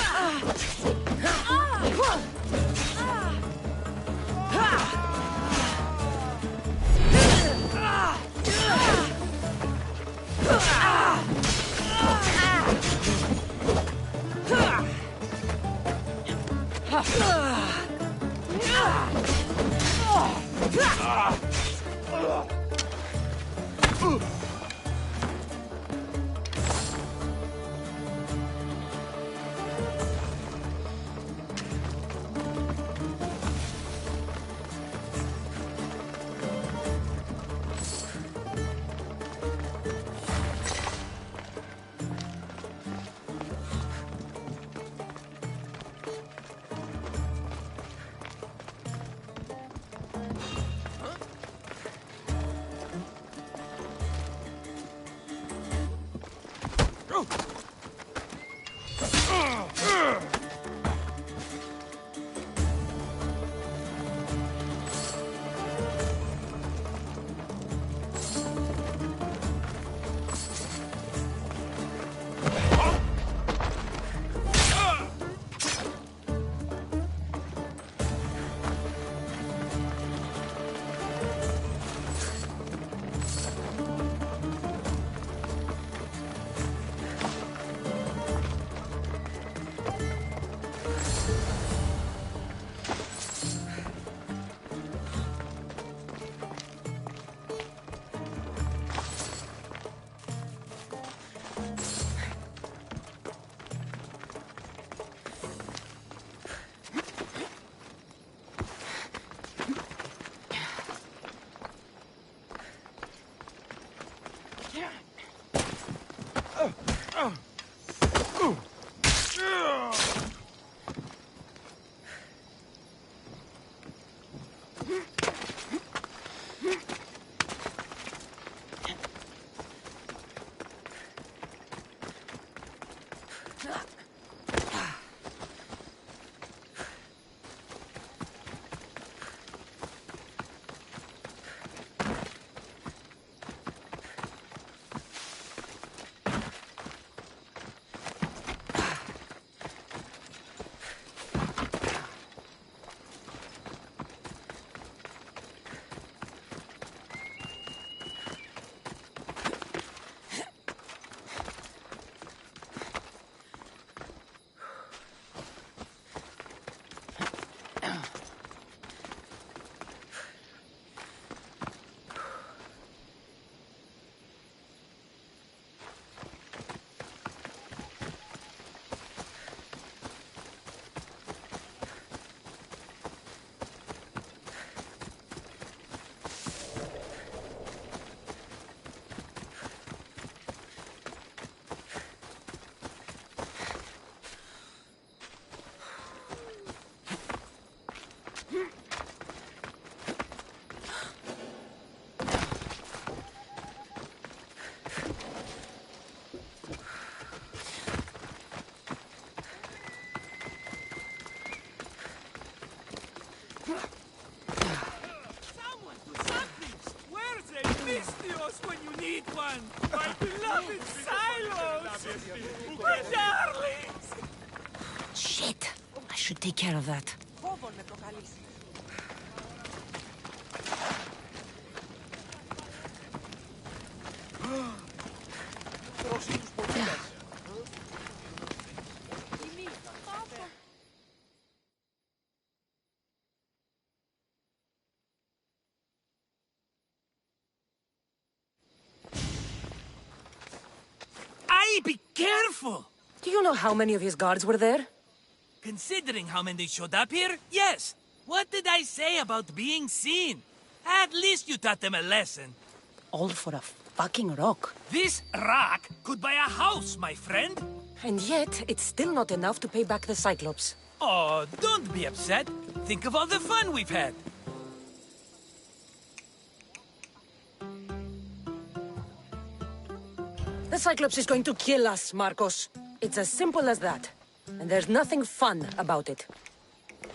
one! My beloved Silos! My darlings! Shit! I should take care of that. Be careful! Do you know how many of his guards were there? Considering how many showed up here, yes. What did I say about being seen? At least you taught them a lesson. All for a fucking rock. This rock could buy a house, my friend. And yet, it's still not enough to pay back the Cyclops. Oh, don't be upset. Think of all the fun we've had. The Cyclops is going to kill us, Marcos. It's as simple as that. And there's nothing fun about it.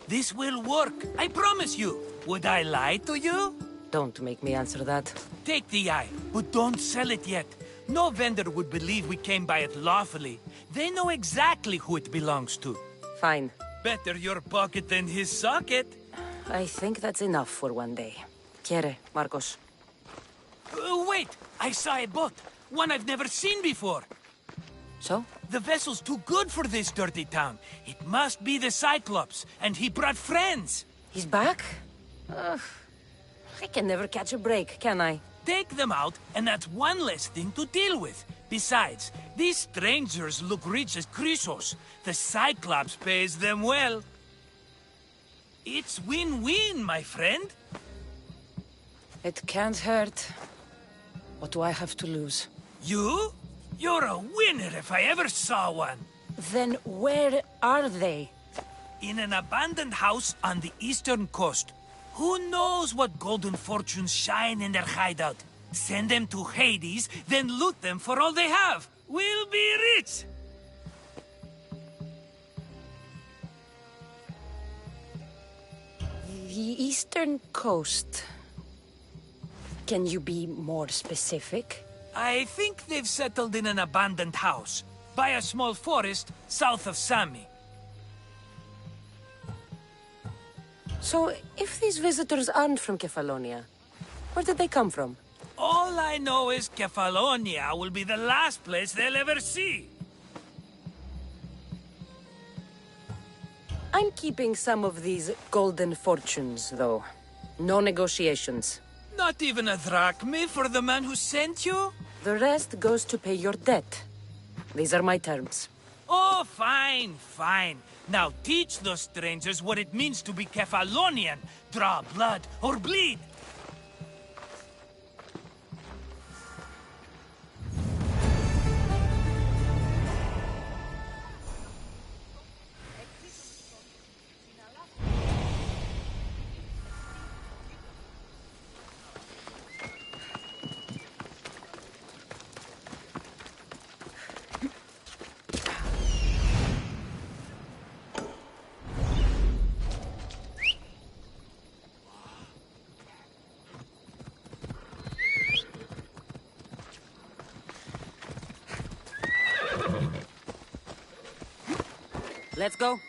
This will work, I promise you. Would I lie to you? Don't make me answer that. Take the eye, but don't sell it yet. No vendor would believe we came by it lawfully. They know exactly who it belongs to. Fine. Better your pocket than his socket. I think that's enough for one day. Quiere, Marcos. Wait! I saw a boat. One I've never seen before. So? The vessel's too good for this dirty town. It must be the Cyclops, and he brought friends. He's back? I can never catch a break, can I? Take them out, and that's one less thing to deal with. Besides, these strangers look rich as Chrysos. The Cyclops pays them well. It's win-win, my friend. It can't hurt. What do I have to lose? You? You're a winner if I ever saw one. Then where are they? In an abandoned house on the eastern coast. Who knows what golden fortunes shine in their hideout? Send them to Hades, then loot them for all they have. We'll be rich! The eastern coast. Can you be more specific? I think they've settled in an abandoned house, by a small forest south of Sami. So, if these visitors aren't from Kefalonia, where did they come from? All I know is Kefalonia will be the last place they'll ever see. I'm keeping some of these golden fortunes, though. No negotiations. Not even a drachme for the man who sent you? The rest goes to pay your debt. These are my terms. Oh, fine, fine. Now teach those strangers what it means to be Kefalonian. Draw blood or bleed. Let's go.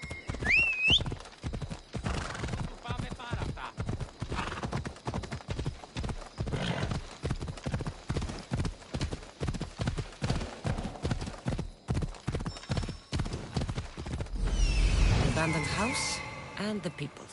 The abandoned house and the people.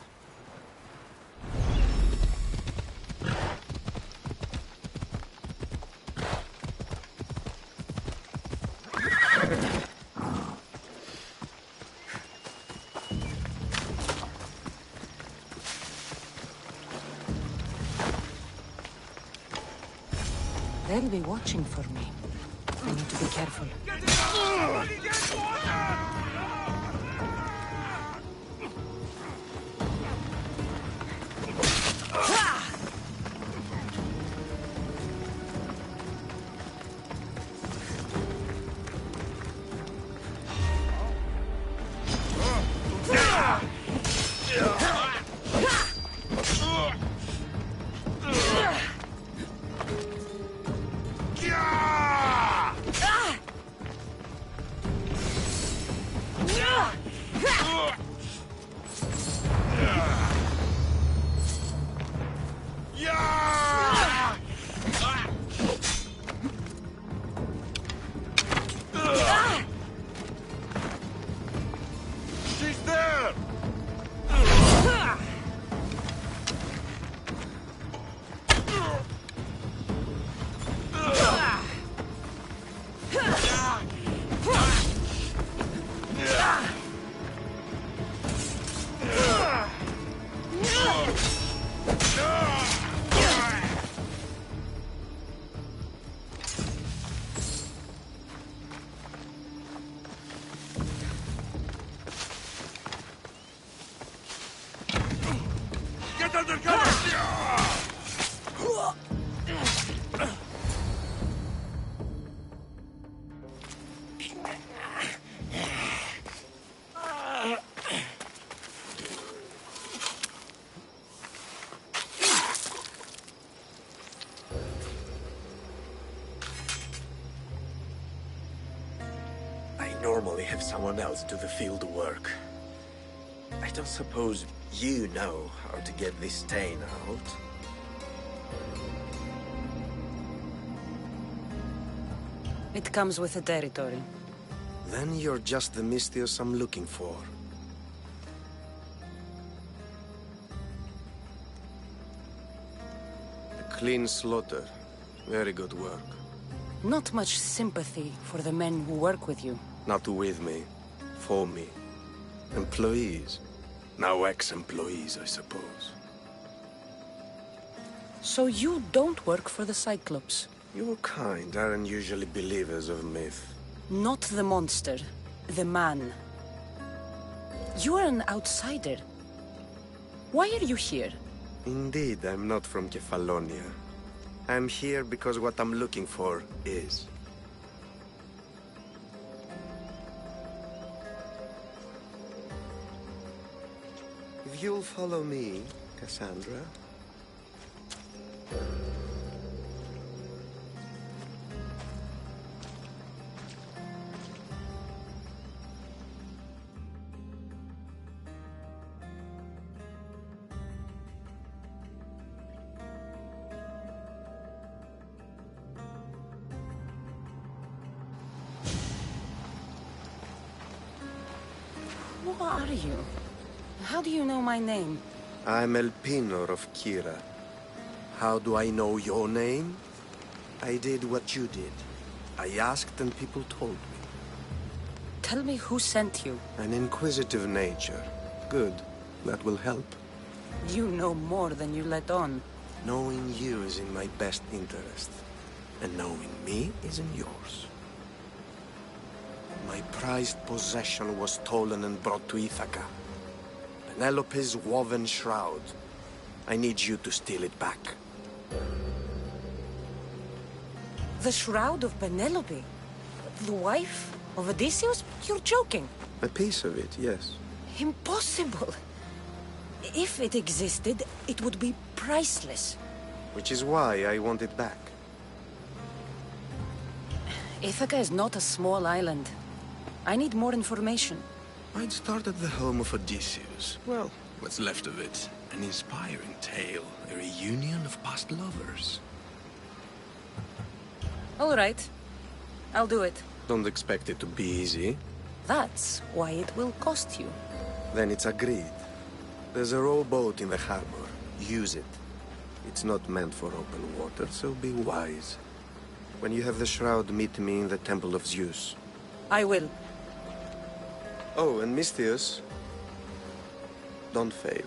They'll be watching for me. I need to be careful. Yeah! normally have someone else do the field work. I don't suppose you know how to get this stain out. It comes with the territory. Then you're just the Mystios I'm looking for. A clean slaughter. Very good work. Not much sympathy for the men who work with you. Not with me. For me. Employees. Now ex-employees, I suppose. So you don't work for the Cyclops? Your kind aren't usually believers of myth. Not the monster. The man. You're an outsider. Why are you here? Indeed, I'm not from Kefalonia. I'm here because what I'm looking for is. If you'll follow me, Cassandra. Who are you? How do you know my name? I'm El Pinor of Kira. How do I know your name? I did what you did. I asked and people told me. Tell me who sent you. An inquisitive nature. Good. That will help. You know more than you let on. Knowing you is in my best interest. And knowing me is in yours. My prized possession was stolen and brought to Ithaca. Penelope's woven shroud. I need you to steal it back. The shroud of Penelope? The wife of Odysseus? You're joking. A piece of it, yes. Impossible. If it existed, it would be priceless. Which is why I want it back. Ithaca is not a small island. I need more information. I'd start at the home of Odysseus. Well, what's left of it. An inspiring tale. A reunion of past lovers. All right. I'll do it. Don't expect it to be easy. That's why it will cost you. Then it's agreed. There's a rowboat in the harbor. Use it. It's not meant for open water, so be wise. When you have the shroud, meet me in the Temple of Zeus. I will. Oh, and Mystios, don't fail.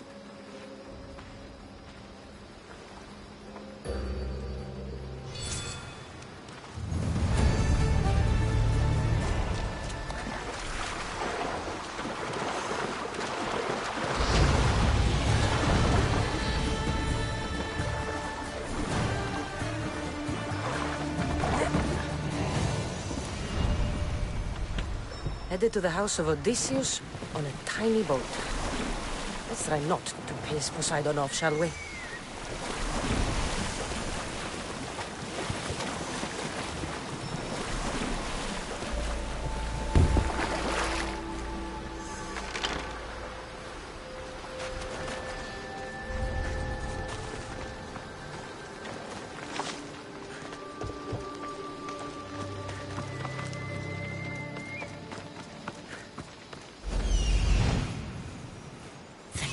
Headed to the house of Odysseus on a tiny boat. Let's try not to piss Poseidon off, shall we?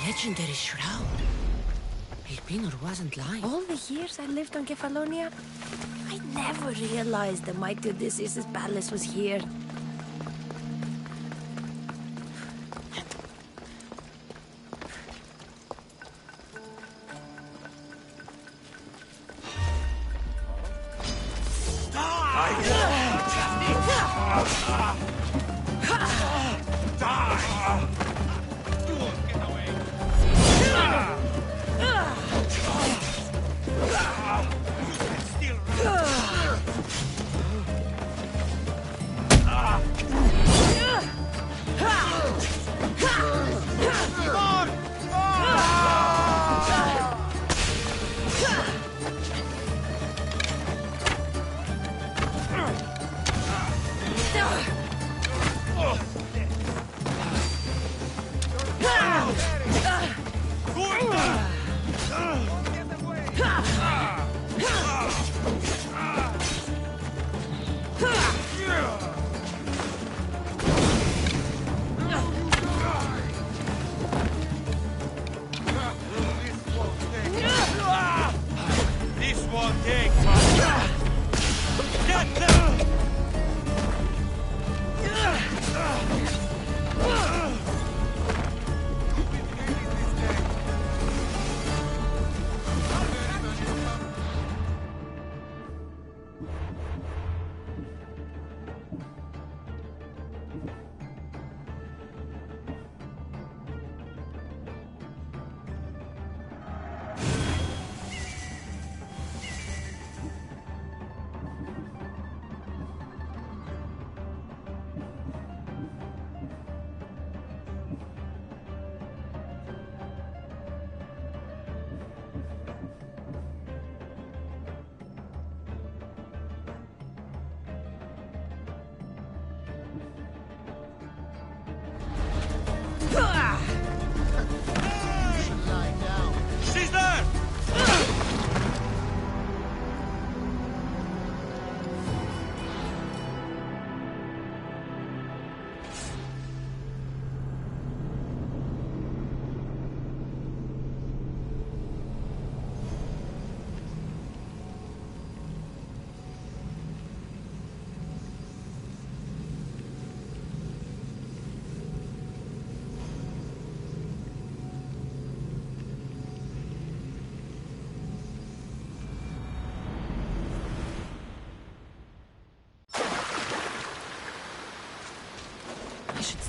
Legendary shroud. El Pinor wasn't lying. All the years I lived on Kefalonia, I never realized the mighty Odysseus' palace was here.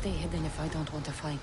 stay hidden if I don't want to fight.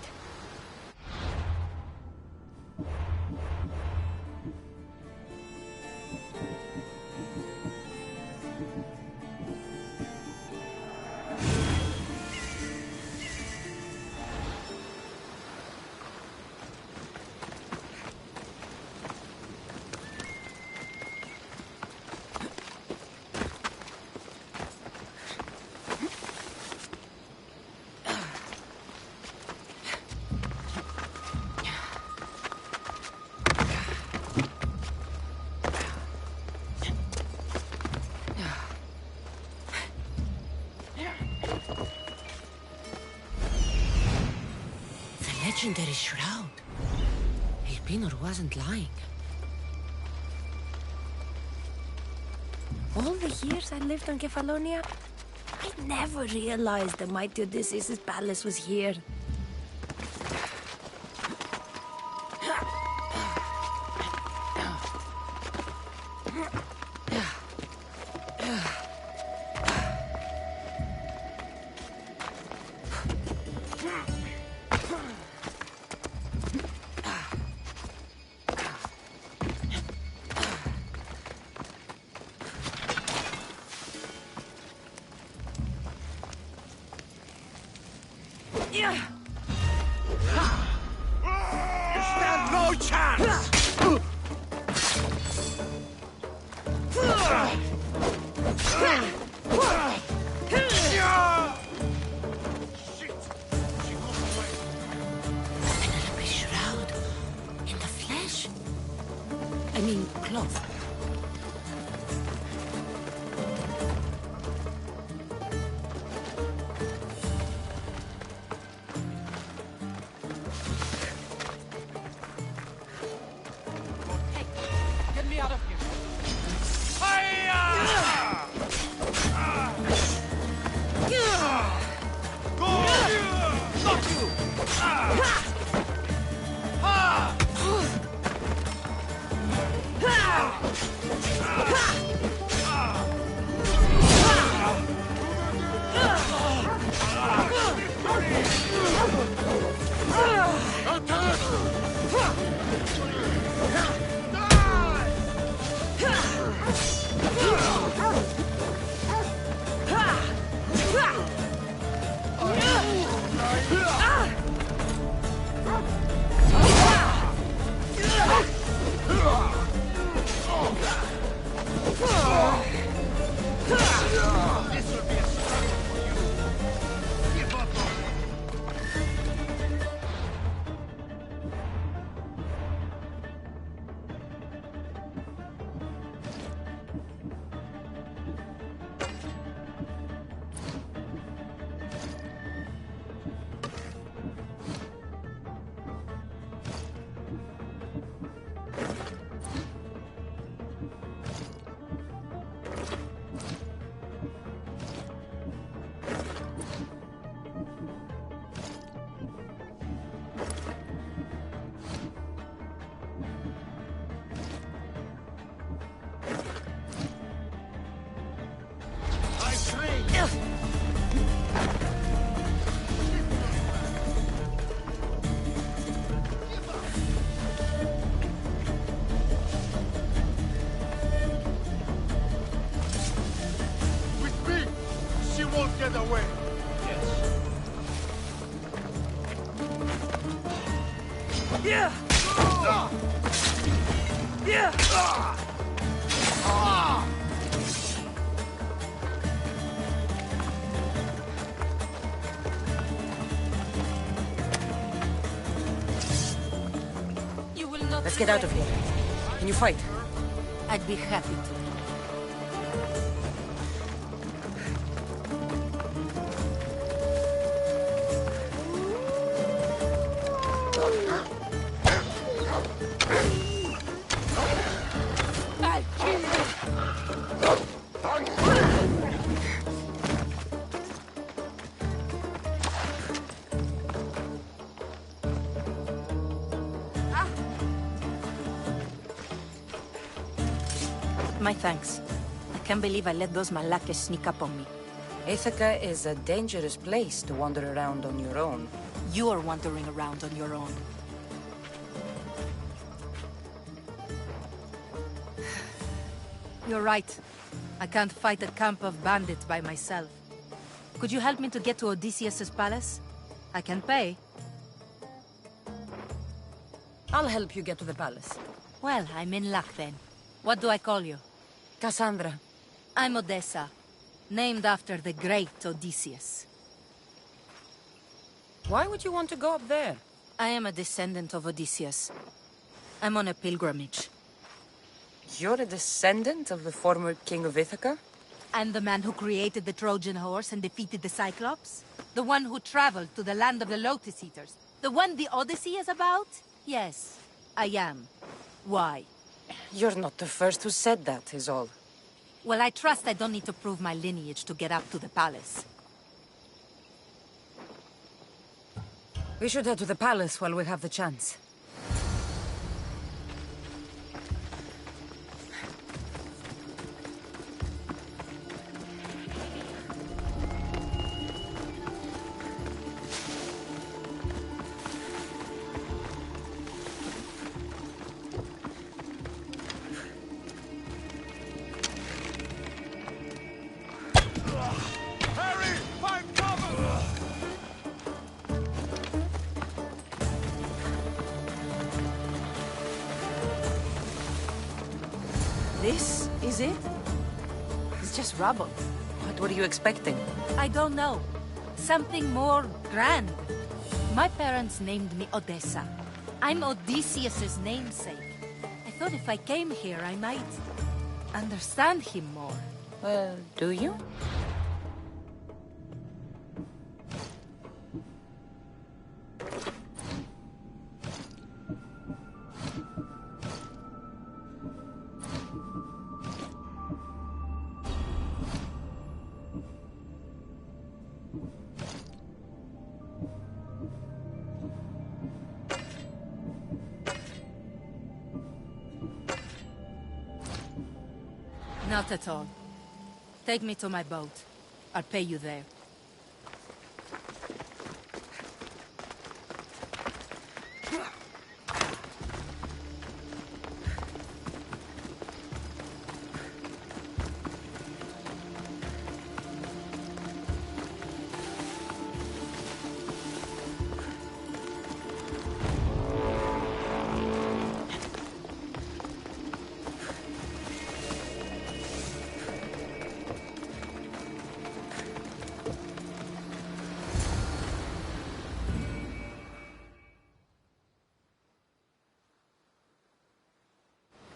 Legendary shroud. Elpinor wasn't lying. All the years I lived on Kefalonia, I never realized the mighty Odysseus' palace was here. You stand no chance! Penelope shroud. In the flesh? I mean, cloth. Get me out of here. Get away! Yeah! Yeah! You will not. Let's get out of here. Can you fight? I'd be happy to. My thanks. I can't believe I let those Malakas sneak up on me. Ithaca is a dangerous place to wander around on your own. You're wandering around on your own. You're right. I can't fight a camp of bandits by myself. Could you help me to get to Odysseus's palace? I can pay. I'll help you get to the palace. Well, I'm in luck then. What do I call you? Cassandra. I'm Odessa, named after the great Odysseus. Why would you want to go up there? I am a descendant of Odysseus. I'm on a pilgrimage. You're a descendant of the former king of Ithaca? And the man who created the Trojan horse and defeated the Cyclops? The one who traveled to the land of the Lotus Eaters? The one the Odyssey is about? Yes, I am. Why? You're not the first who said that, is all. Well, I trust I don't need to prove my lineage to get up to the palace. We should head to the palace while we have the chance. This is it? It's just rubble. What were you expecting? I don't know. Something more grand. My parents named me Odessa. I'm Odysseus's namesake. I thought if I came here, I might understand him more. Well, do you? Not at all. Take me to my boat. I'll pay you there.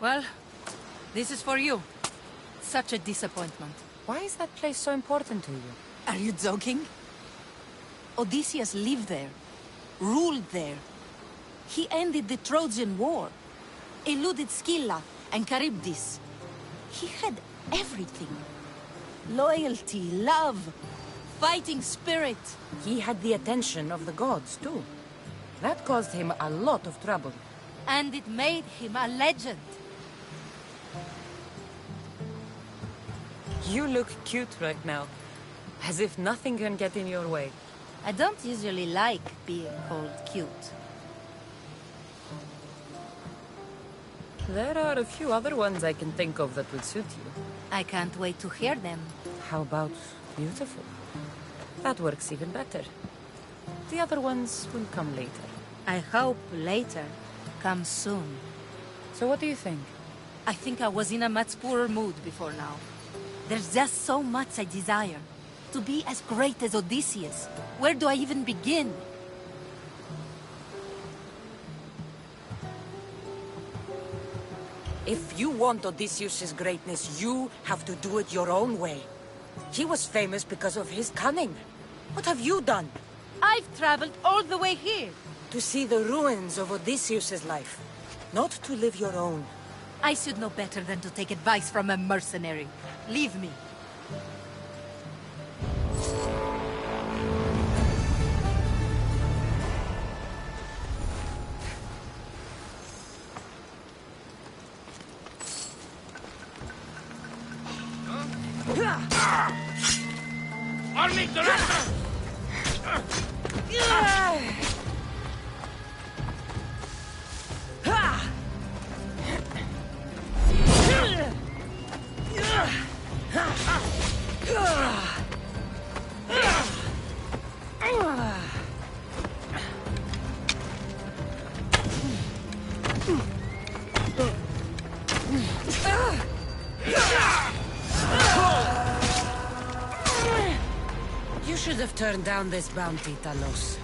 Well, this is for you. Such a disappointment. Why is that place so important to you? Are you joking? Odysseus lived there, ruled there. He ended the Trojan War, eluded Scylla and Charybdis. He had everything. Loyalty, love, fighting spirit. He had the attention of the gods, too. That caused him a lot of trouble. And it made him a legend. You look cute right now. As if nothing can get in your way. I don't usually like being called cute. There are a few other ones I can think of that would suit you. I can't wait to hear them. How about beautiful? That works even better. The other ones will come later. I hope later comes soon. So what do you think? I think I was in a much poorer mood before now. There's just so much I desire. To be as great as Odysseus. Where do I even begin? If you want Odysseus' greatness, you have to do it your own way. He was famous because of his cunning. What have you done? I've traveled all the way here. To see the ruins of Odysseus' life. Not to live your own. I should know better than to take advice from a mercenary. Leave me. You should have turned down this bounty, Talos.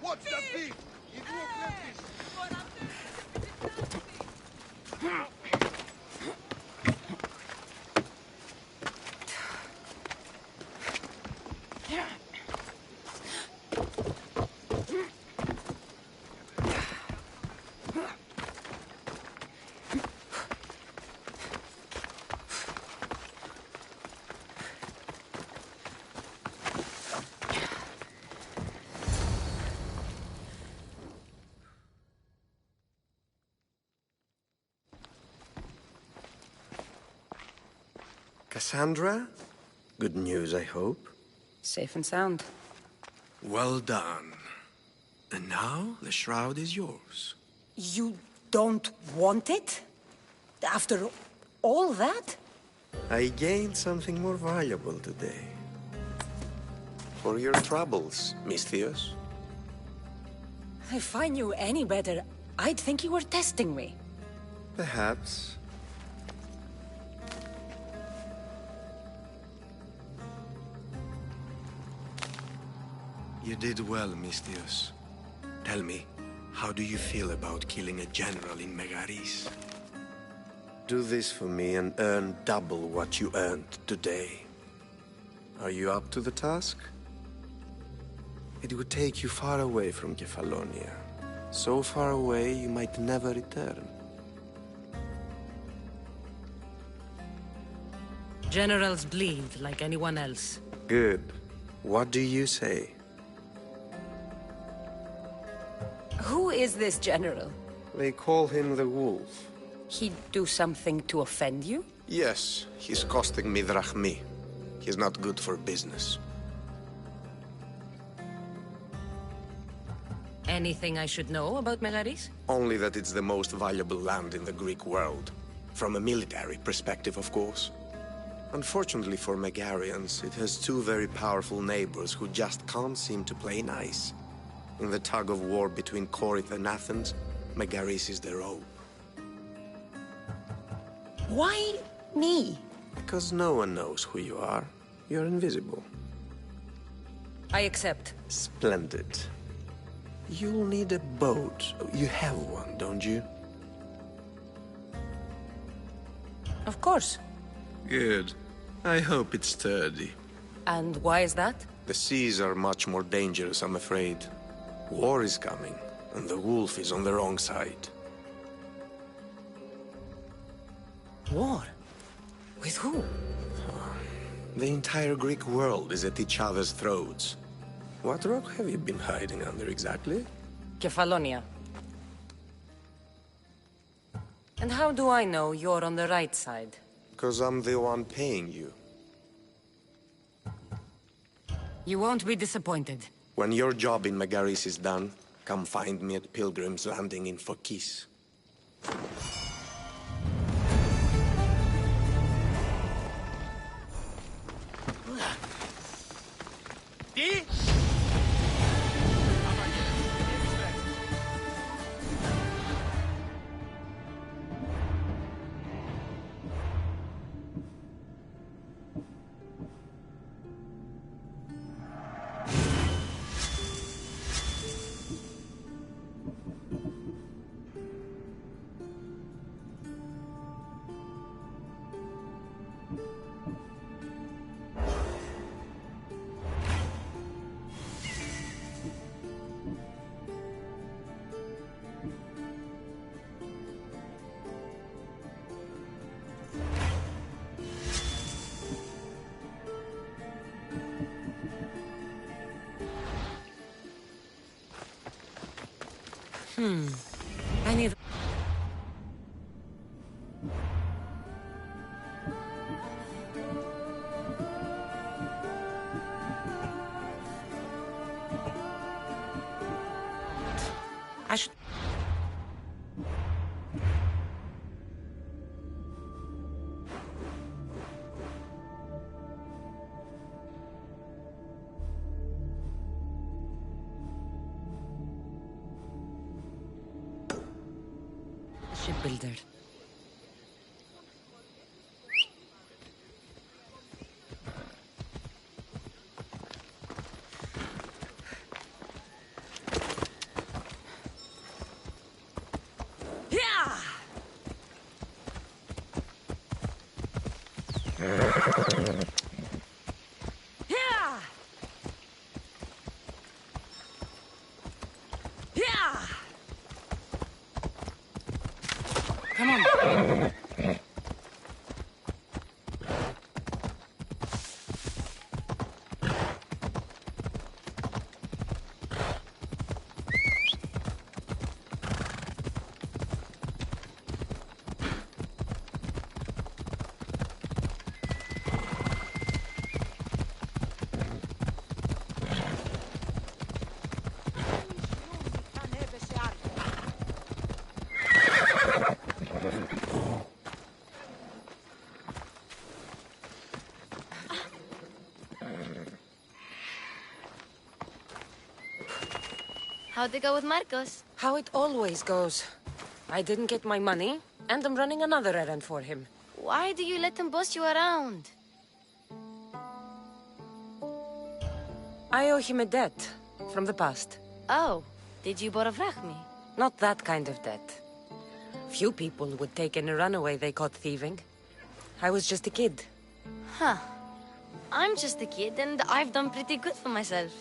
What's the beef? Cassandra? Good news, I hope. Safe and sound. Well done. And now, the shroud is yours. You don't want it? After all that? I gained something more valuable today. For your troubles, Misthios. If I knew any better, I'd think you were testing me. Perhaps. You did well, Misthios. Tell me, how do you feel about killing a general in Megaris? Do this for me and earn double what you earned today. Are you up to the task? It would take you far away from Kefalonia. So far away you might never return. Generals bleed like anyone else. Good. What do you say? Who is this general? They call him the Wolf. He'd do something to offend you? Yes, he's costing me drachmi. He's not good for business. Anything I should know about Megaris? Only that it's the most valuable land in the Greek world. From a military perspective, of course. Unfortunately for Megarians, it has two very powerful neighbors who just can't seem to play nice. In the tug of war between Corinth and Athens, Megaris is their own. Why me? Because no one knows who you are. You're invisible. I accept. Splendid. You'll need a boat. You have one, don't you? Of course. Good. I hope it's sturdy. And why is that? The seas are much more dangerous, I'm afraid. War is coming, and the wolf is on the wrong side. War? With who? The entire Greek world is at each other's throats. What rock have you been hiding under exactly? Kefalonia. And how do I know you're on the right side? Because I'm the one paying you. You won't be disappointed. When your job in Megaris is done, come find me at Pilgrim's Landing in Phokis. Τι? I need... I should... Shipbuilder. Come on. How'd it go with Marcos? How it always goes. I didn't get my money, and I'm running another errand for him. Why do you let him boss you around? I owe him a debt from the past. Oh, did you borrow me? Not that kind of debt. Few people would take in a runaway they caught thieving. I was just a kid. Huh. I'm just a kid, and I've done pretty good for myself.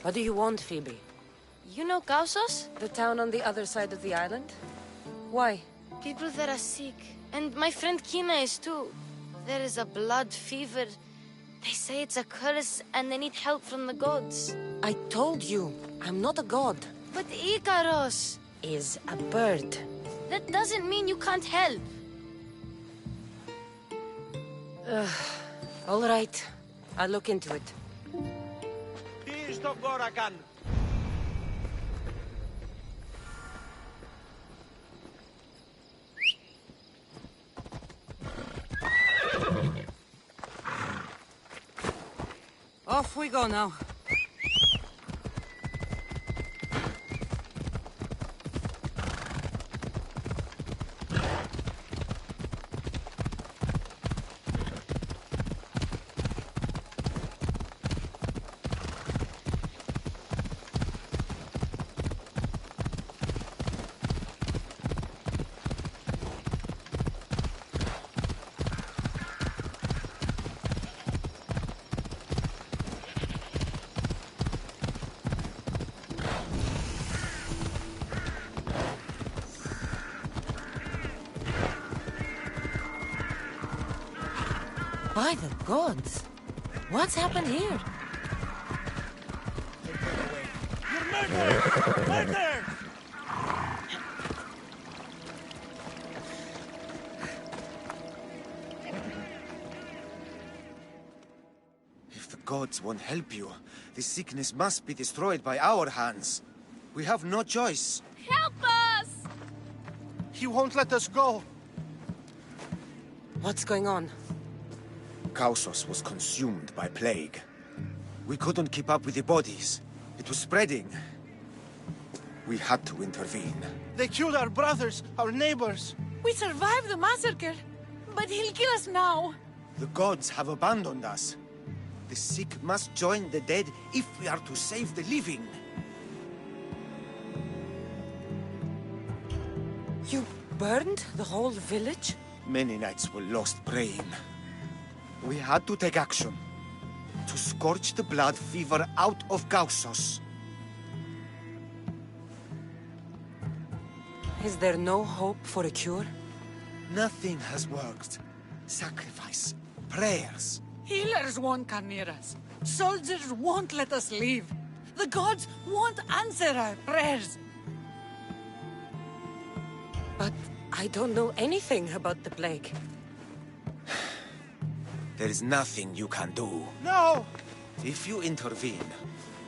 What do you want, Phoebe? You know Kausos? The town on the other side of the island? Why? People that are sick. And my friend Kina is too. There is a blood fever. They say it's a curse, and they need help from the gods. I told you, I'm not a god. But Ikaros is a bird. That doesn't mean you can't help. All right. I'll look into it. Τι στον κόρα κάνουν. Off we go now. By the gods! What's happened here? You're murdered! Murdered! If the gods won't help you, the sickness must be destroyed by our hands. We have no choice. Help us! He won't let us go. What's going on? Kausos was consumed by plague. We couldn't keep up with the bodies. It was spreading. We had to intervene. They killed our brothers, our neighbors. We survived the massacre, but he'll kill us now. The gods have abandoned us. The sick must join the dead if we are to save the living. You burned the whole village? Many nights were lost praying. We had to take action. To scorch the blood fever out of Kausos. Is there no hope for a cure? Nothing has worked. Sacrifice, prayers. Healers won't come near us. Soldiers won't let us leave. The gods won't answer our prayers. But I don't know anything about the plague. There is nothing you can do. No! If you intervene,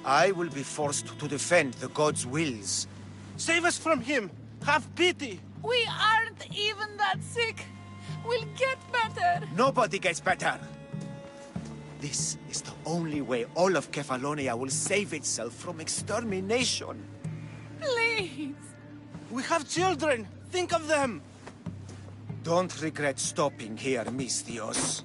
I will be forced to defend the gods' wills. Save us from him! Have pity! We aren't even that sick. We'll get better. Nobody gets better! This is the only way all of Kefalonia will save itself from extermination. Please. We have children! Think of them! Don't regret stopping here, Mistios.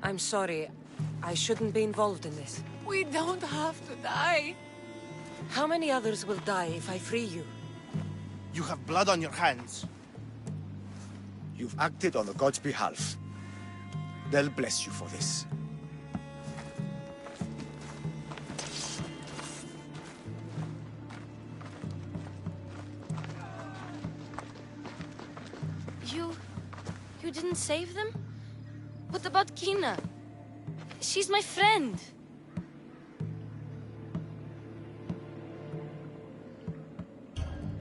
I'm sorry. I shouldn't be involved in this. We don't have to die. How many others will die if I free you? You have blood on your hands. You've acted on the gods' behalf. They'll bless you for this. You didn't save them? What about Kina? She's my friend.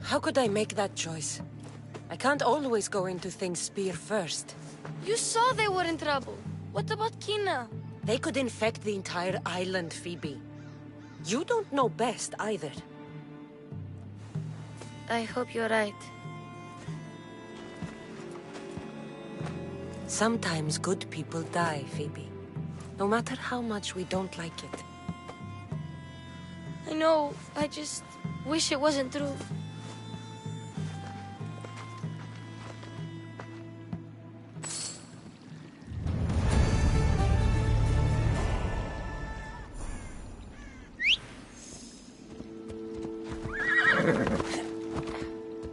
How could I make that choice? I can't always go into things spear first. You saw they were in trouble. What about Kina? They could infect the entire island, Phoebe. You don't know best, either. I hope you're right. Sometimes good people die, Phoebe. No matter how much we don't like it. I know. I just wish it wasn't true.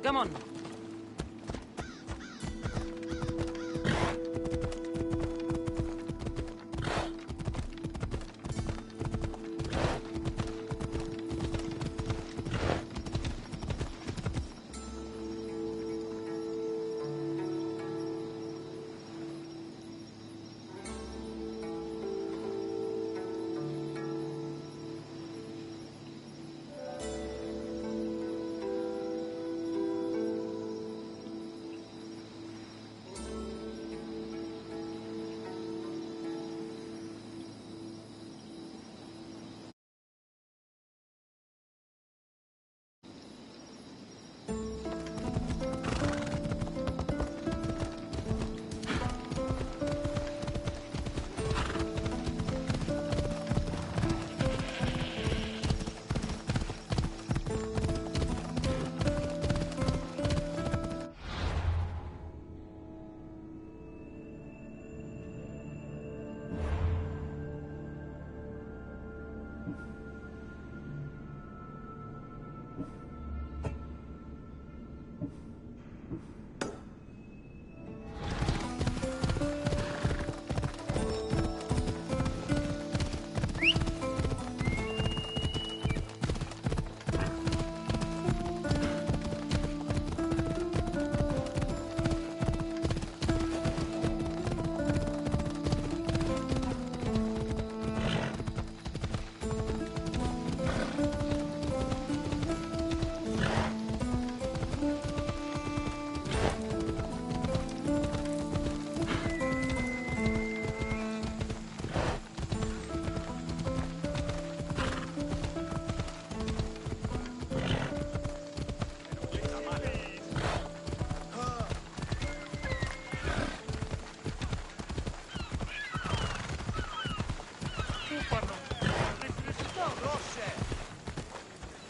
Come on.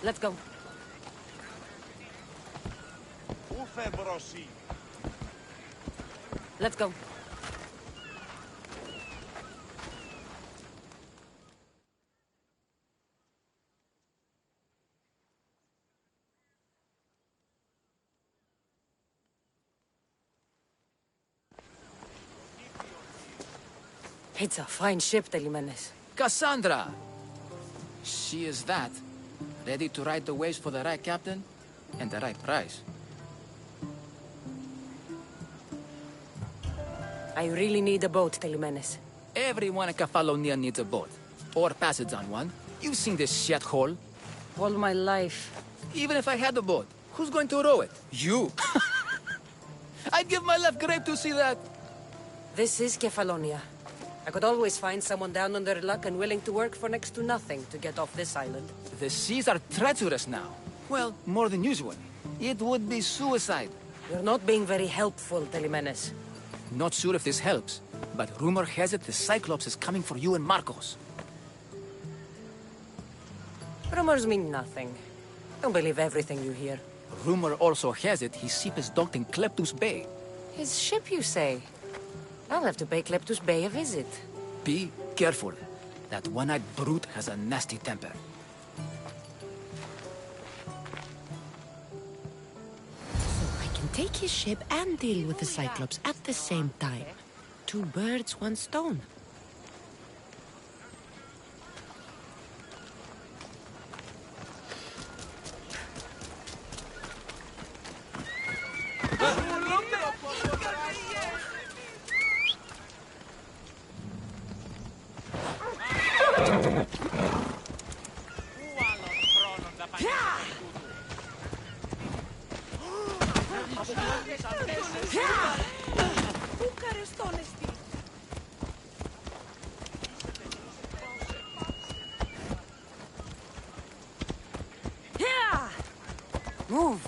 Let's go. Let's go. It's a fine ship, Telimenes. Cassandra! She is that. Ready to ride the waves for the right captain and the right price. I really need a boat, Telimenes. Everyone in Kefalonia needs a boat. Or passage on one. You've seen this shithole. All my life. Even if I had a boat, who's going to row it? You! I'd give my left grape to see that. This is Kefalonia. I could always find someone down on their luck and willing to work for next to nothing to get off this island. The seas are treacherous now. Well, more than usual. It would be suicide. You're not being very helpful, Telimenes. Not sure if this helps, but rumor has it the Cyclops is coming for you and Marcos. Rumors mean nothing. Don't believe everything you hear. Rumor also has it his ship is docked in Kleptus Bay. His ship, you say? I'll have to pay Kleptus Bay a visit. Be careful. That one-eyed brute has a nasty temper. So I can take his ship and deal with the Cyclops at the same time. 2 birds, 1 stone. Move!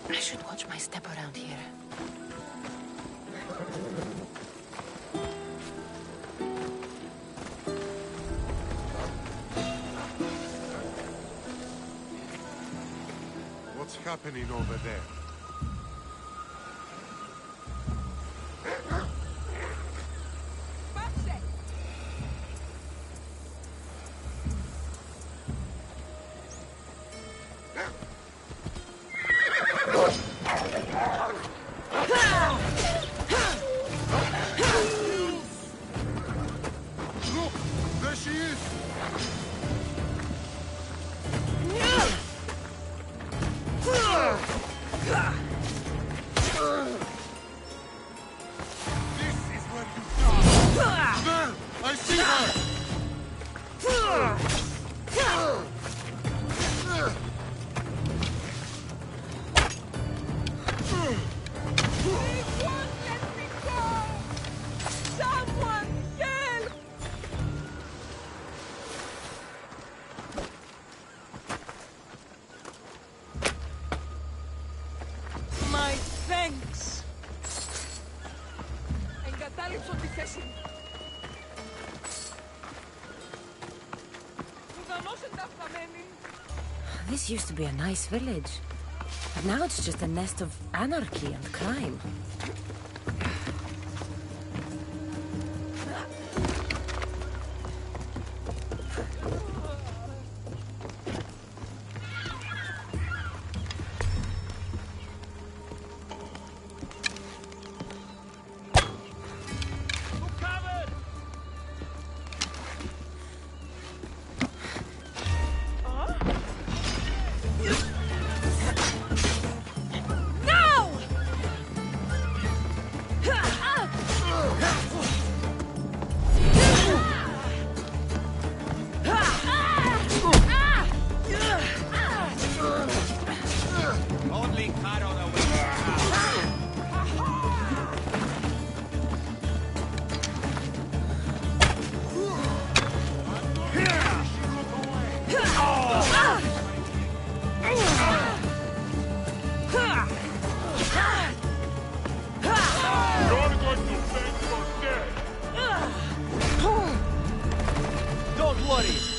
I should watch my step around here. What's happening over there? This used to be a nice village. But now it's just a nest of anarchy and crime.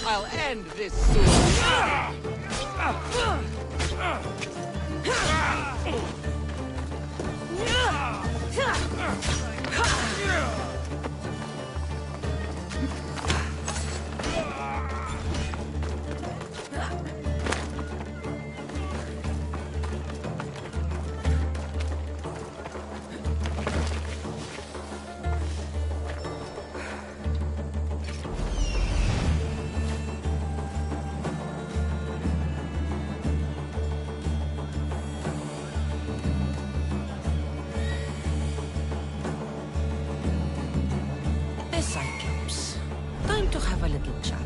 I'll end this soon. Time to have a little chat.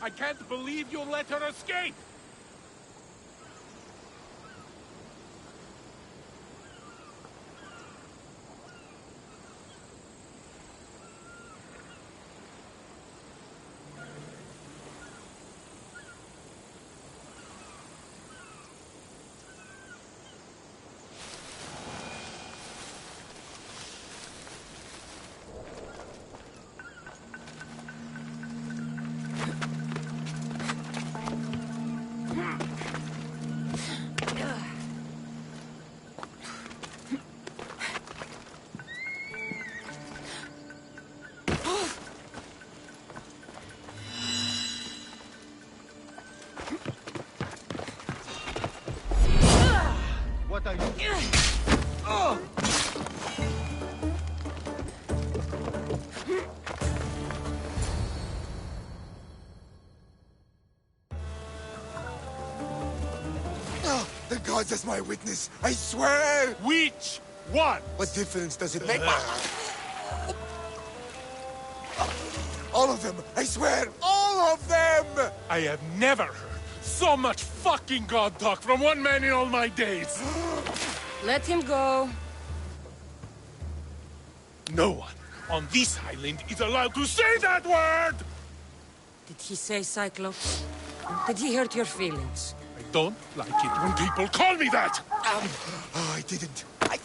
I can't believe you let her escape! What are you? Oh! The gods as my witness, I swear! Which one? What difference does it make? All of them! I swear, all of them! I have never heard so much fucking god talk from one man in all my days! Let him go. No one on this island is allowed to say that word! Did he say Cyclops? Did he hurt your feelings? I don't like it when people call me that! Oh, I didn't. But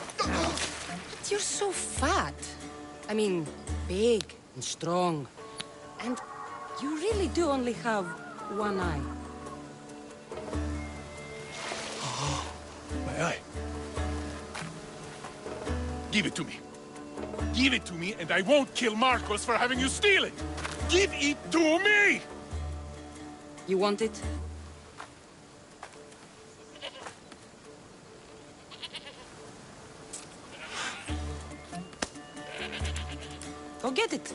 you're so fat. I mean, big and strong. And you really do only have one eye. Oh, my eye. Give it to me. Give it to me, and I won't kill Marcos for having you steal it! Give it to me! You want it? Go get it.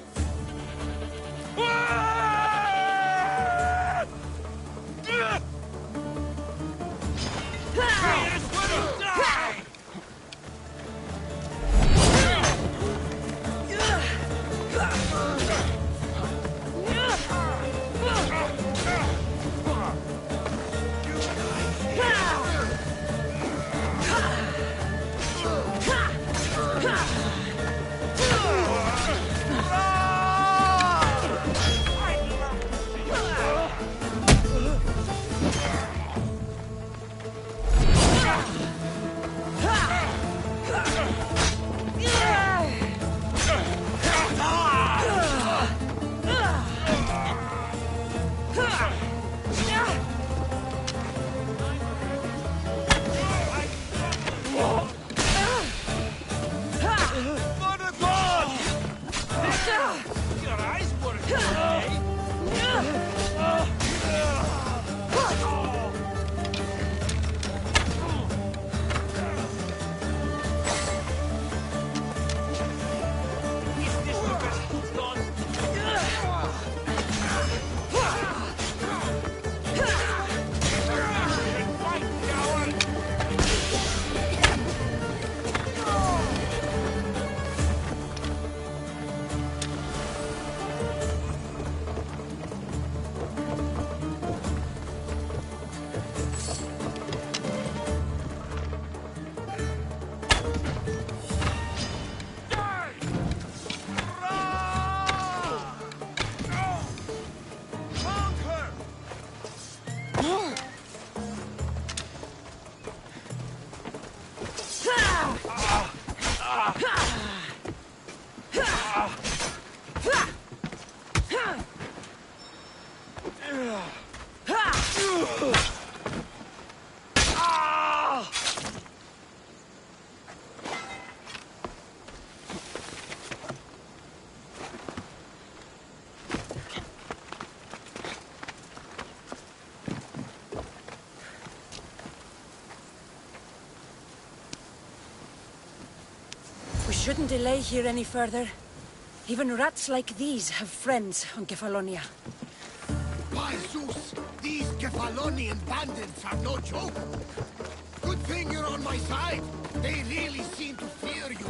We shouldn't delay here any further. Even rats like these have friends on Kefalonia. By Zeus, these Kefalonian bandits are no joke. Good thing you're on my side. They really seem to fear you.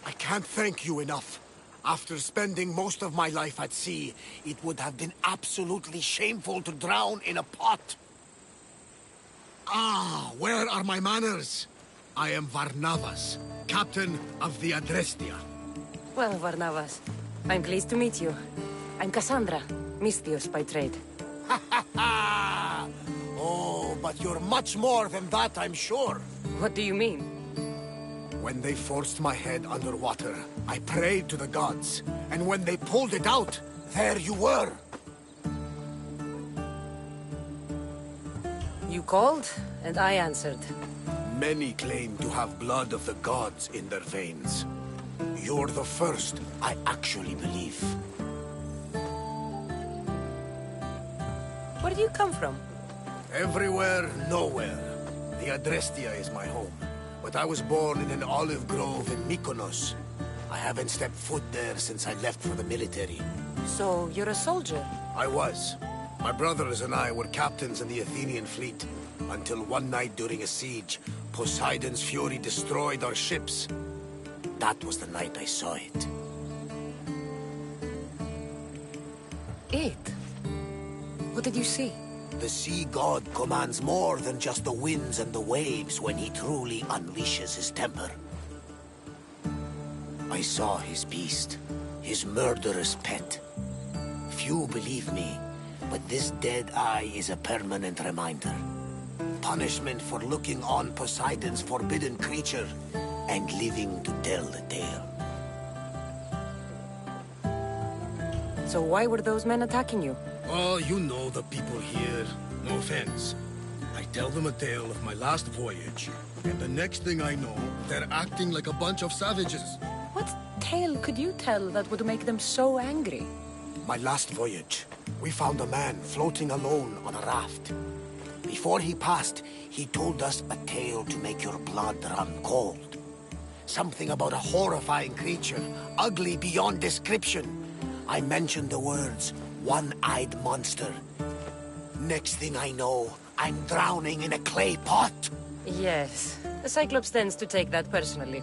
I can't thank you enough. After spending most of my life at sea, it would have been absolutely shameful to drown in a pot. Ah, where are my manners? I am Varnavas, captain of the Adrestia. Well, Varnavas, I'm pleased to meet you. I'm Cassandra, Misthios by trade. Oh, but you're much more than that, I'm sure. What do you mean? When they forced my head underwater, I prayed to the gods. And when they pulled it out, there you were. You called, and I answered. Many claim to have blood of the gods in their veins. You're the first I actually believe. Where do you come from? Everywhere, nowhere. The Adrestia is my home. But I was born in an olive grove in Mykonos. I haven't stepped foot there since I left for the military. So, you're a soldier? I was. My brothers and I were captains in the Athenian fleet. Until one night during a siege, Poseidon's fury destroyed our ships. That was the night I saw it. It? What did you see? The sea god commands more than just the winds and the waves when he truly unleashes his temper. I saw his beast, his murderous pet. Few believe me, but this dead eye is a permanent reminder. Punishment for looking on Poseidon's forbidden creature and living to tell the tale. So why were those men attacking you? Oh, you know the people here. No offense. I tell them a tale of my last voyage, and the next thing I know, they're acting like a bunch of savages. What tale could you tell that would make them so angry? My last voyage, we found a man floating alone on a raft. Before he passed, he told us a tale to make your blood run cold. Something about a horrifying creature, ugly beyond description. I mentioned the words, one-eyed monster. Next thing I know, I'm drowning in a clay pot. Yes. The Cyclops tends to take that personally.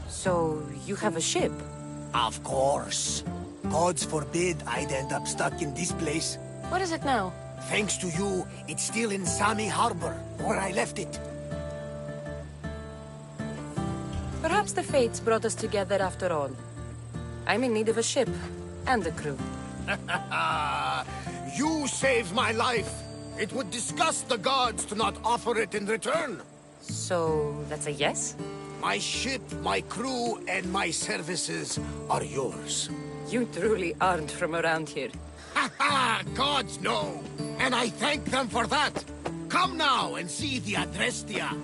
So, you have a ship? Of course. Gods forbid I'd end up stuck in this place. What is it now? Thanks to you, it's still in Sami Harbor, where I left it. Perhaps the fates brought us together after all. I'm in need of a ship, and a crew. You saved my life. It would disgust the gods to not offer it in return. So, that's a yes? My ship, my crew, and my services are yours. You truly aren't from around here. Ha ha! Gods know! And I thank them for that! Come now and see the Adrestia!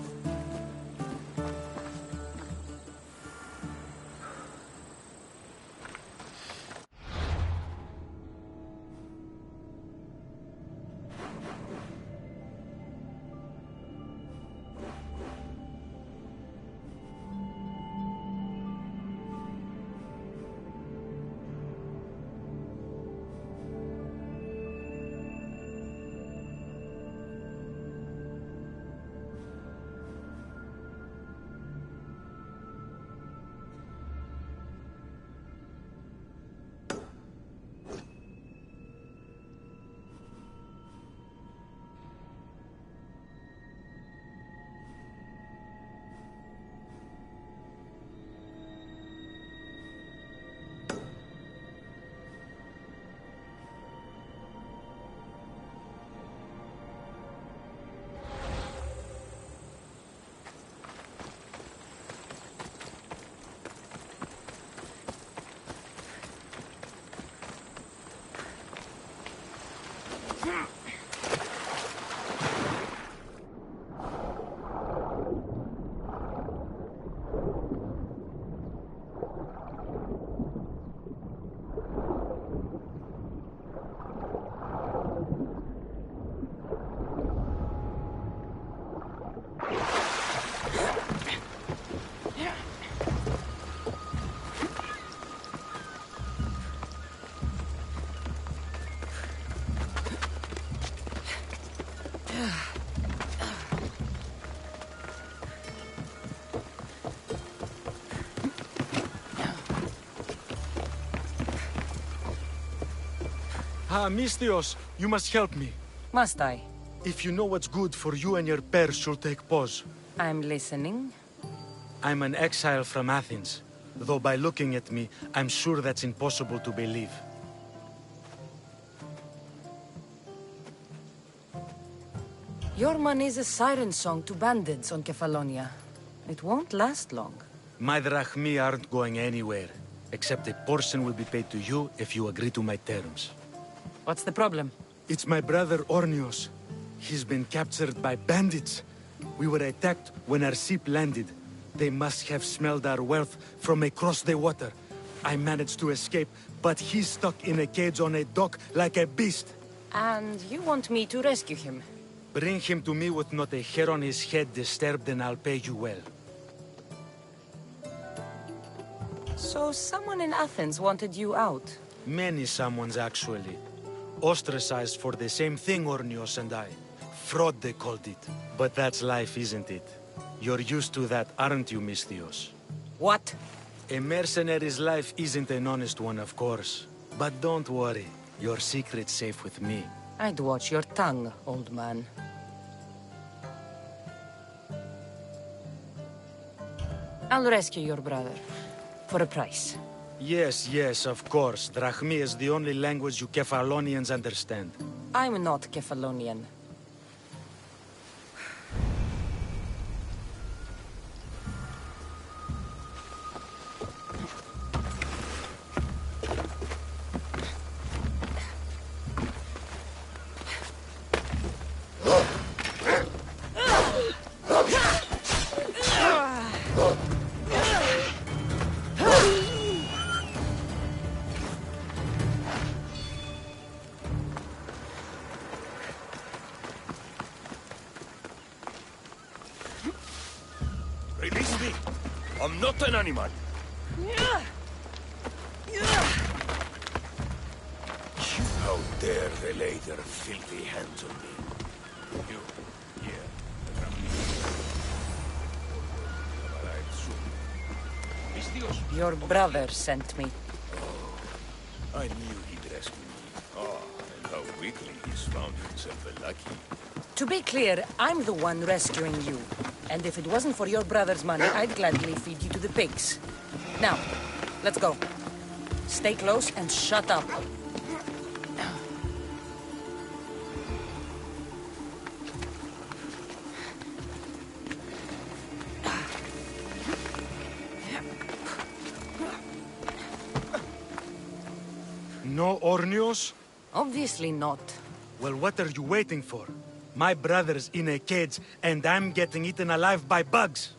Ah, Mistios, you must help me. Must I? If you know what's good for you and your pairs, you'll take pause. I'm listening. I'm an exile from Athens. Though by looking at me, I'm sure that's impossible to believe. Your money is a siren song to bandits on Kefalonia. It won't last long. My drachmi aren't going anywhere. Except a portion will be paid to you if you agree to my terms. What's the problem? It's my brother Ornios. He's been captured by bandits. We were attacked when our ship landed. They must have smelled our wealth from across the water. I managed to escape, but he's stuck in a cage on a dock like a beast. And you want me to rescue him? Bring him to me with not a hair on his head disturbed and I'll pay you well. So someone in Athens wanted you out? Many someones, actually. Ostracized for the same thing, Ornios and I. Fraud, they called it. But that's life, isn't it? You're used to that, aren't you, Mistios? What? A mercenary's life isn't an honest one, of course. But don't worry. Your secret's safe with me. I'd watch your tongue, old man. I'll rescue your brother. For a price. Yes, yes, of course. Drachmi is the only language you Kefalonians understand. I'm not Kefalonian. Release me! I'm not an animal! How dare they lay their filthy hands on me? You, here. Your brother sent me. I knew he'd rescue me. Ah, and how quickly he's found himself a lucky. To be clear, I'm the one rescuing you. And if it wasn't for your brother's money, I'd gladly feed you to the pigs. Now, let's go. Stay close and shut up. No Ornios? Obviously not. Well, what are you waiting for? My brother's in a cage, and I'm getting eaten alive by bugs.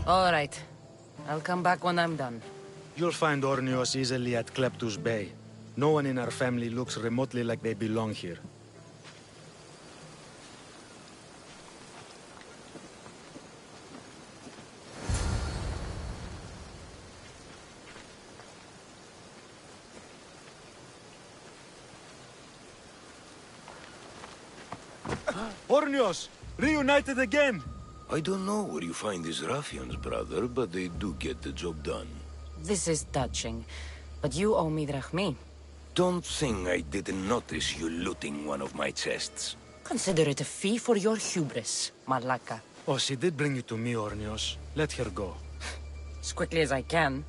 All right. I'll come back when I'm done. You'll find Ornios easily at Kleptus Bay. No one in our family looks remotely like they belong here. Ornios! Reunited again! I don't know where you find these ruffians, brother, but they do get the job done. This is touching, but you owe me drachmi. Don't think I didn't notice you looting one of my chests. Consider it a fee for your hubris, Malaka. Oh, she did bring you to me, Ornios. Let her go. As quickly as I can.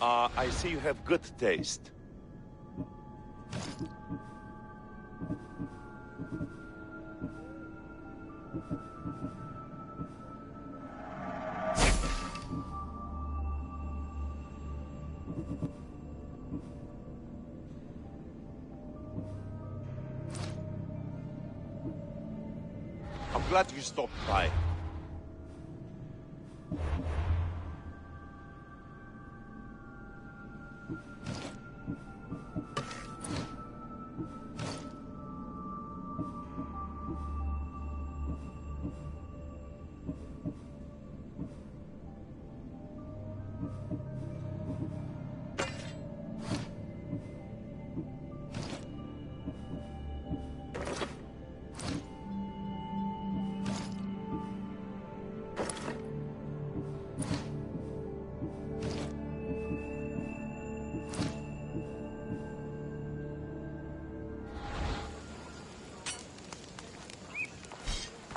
I see you have good taste. I'm glad you stopped by.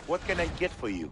What can I get for you?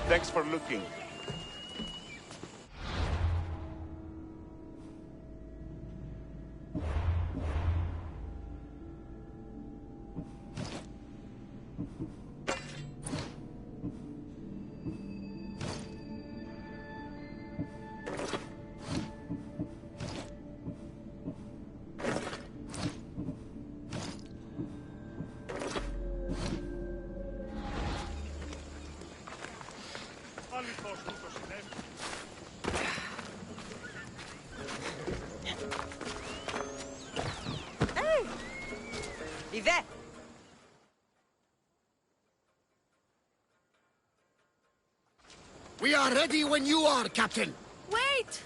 Thanks for looking. We are ready when you are, Captain. Wait!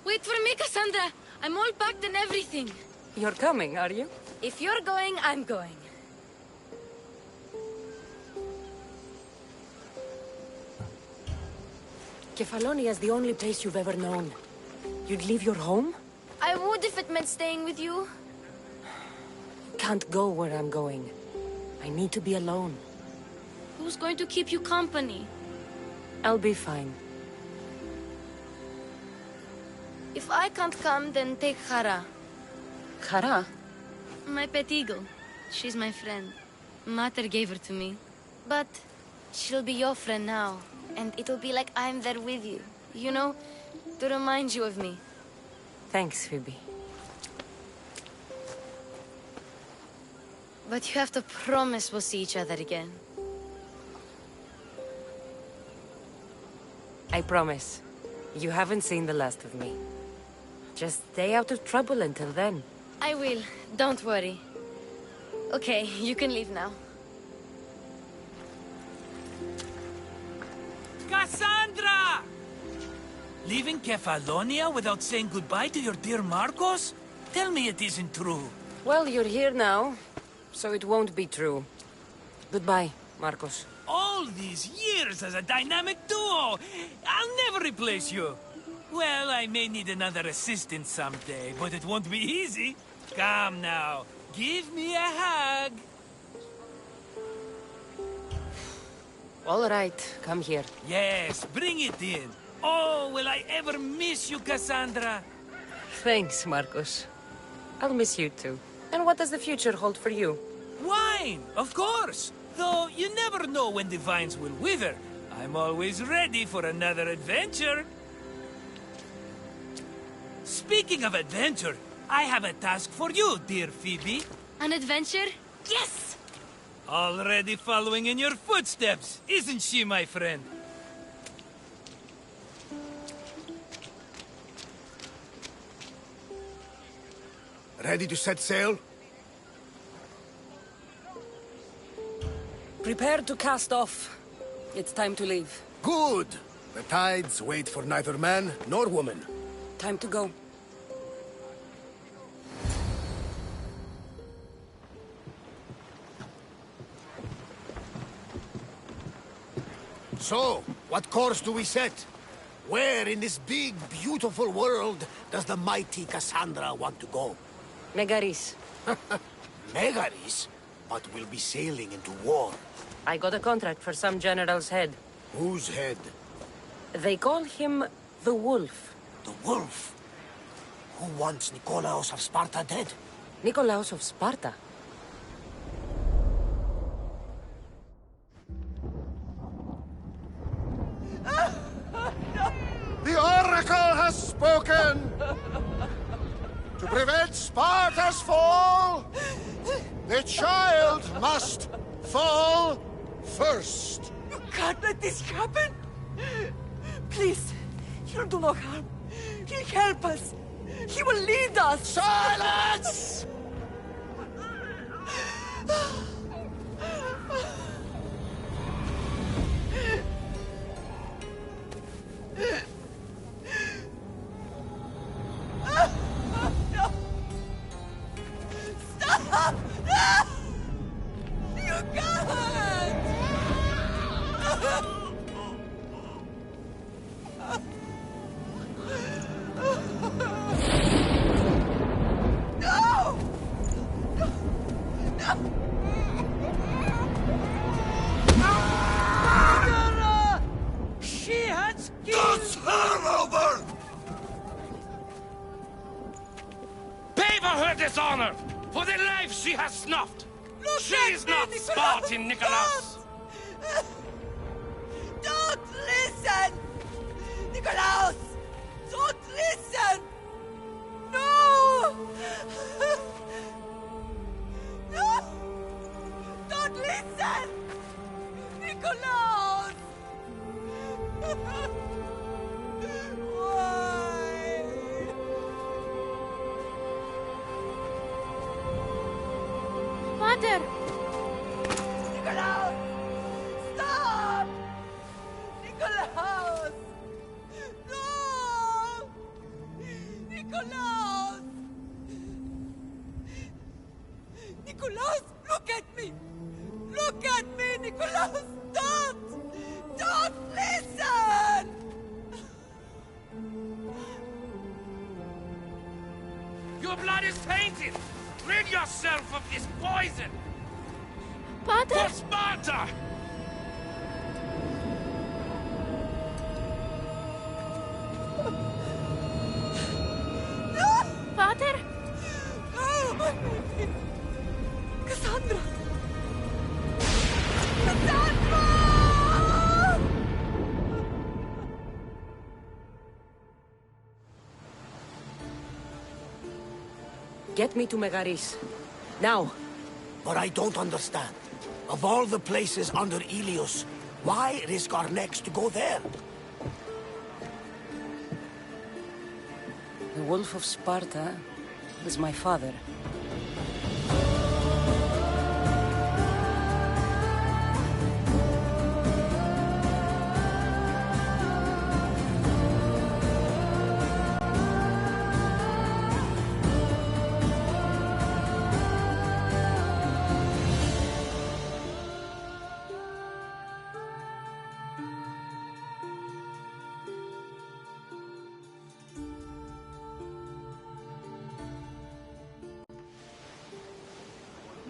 Wait for me, Cassandra. I'm all packed and everything. You're coming, are you? If you're going, I'm going. Kefalonia is the only place you've ever known. You'd leave your home? I would if it meant staying with you. Can't go where I'm going. I need to be alone. Who's going to keep you company? I'll be fine. If I can't come, then take Hara. Hara? My pet eagle. She's my friend. Mater gave her to me. But she'll be your friend now. And it'll be like I'm there with you. You know? To remind you of me. Thanks, Phoebe. But you have to promise we'll see each other again. I promise. You haven't seen the last of me. Just stay out of trouble until then. I will. Don't worry. Okay, you can leave now. Cassandra! Leaving Kefalonia without saying goodbye to your dear Marcos? Tell me it isn't true. Well, you're here now, so it won't be true. Goodbye, Marcos. All these years as a dynamic duo! I'll never replace you! Well, I may need another assistant someday, but it won't be easy. Come now, give me a hug. All right, come here. Yes, bring it in. Oh, will I ever miss you, Cassandra? Thanks, Marcos. I'll miss you too. And what does the future hold for you? Wine, of course. Though you never know when the vines will wither. I'm always ready for another adventure. Speaking of adventure, I have a task for you, dear Phoebe. An adventure? Yes! Already following in your footsteps, isn't she, my friend? Ready to set sail? Prepare to cast off. It's time to leave. Good! The tides wait for neither man nor woman. Time to go. So, what course do we set? Where in this big, beautiful world does the mighty Cassandra want to go? Megaris. Megaris? But we'll be sailing into war. I got a contract for some general's head. Whose head? They call him the Wolf. The Wolf? Who wants Nikolaos of Sparta dead? Nikolaos of Sparta? The Oracle has spoken! To prevent Sparta's fall, the child must fall first. You can't let this happen! Please, he'll do no harm. He'll help us. He will lead us. Silence! No! Stop! No! You can't! No! No! Murderer! She has killed... Does her over! Pay for her dishonor! For the life she has snuffed! She is not Spartan, Nikolaos! Don't listen! Nikolaos! Don't listen! No! No! Don't listen! Nikolaos! Why? Father! Nikolaos! Stop! Nikolaos! No! Nikolaos! Nikolaos, look at me! Look at me, Nikolaos! Don't! Don't listen! Your blood is tainted! Rid yourself of this poison! Father! For Sparta! Father? Oh, my baby! Cassandra! Cassandra! Get me to Megaris. Now. But I don't understand. Of all the places under Ilios, why risk our necks to go there? The Wolf of Sparta was my father.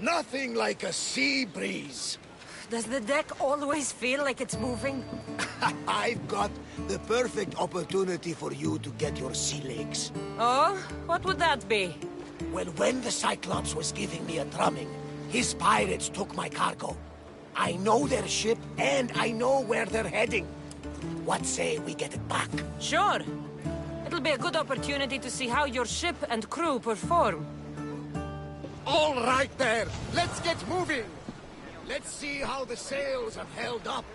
Nothing like a sea breeze. Does the deck always feel like it's moving? I've got the perfect opportunity for you to get your sea legs. Oh? What would that be? Well, when the Cyclops was giving me a drumming, his pirates took my cargo. I know their ship, and I know where they're heading. What say we get it back? Sure. It'll be a good opportunity to see how your ship and crew perform. All right there. Let's get moving. Let's see how the sails have held up.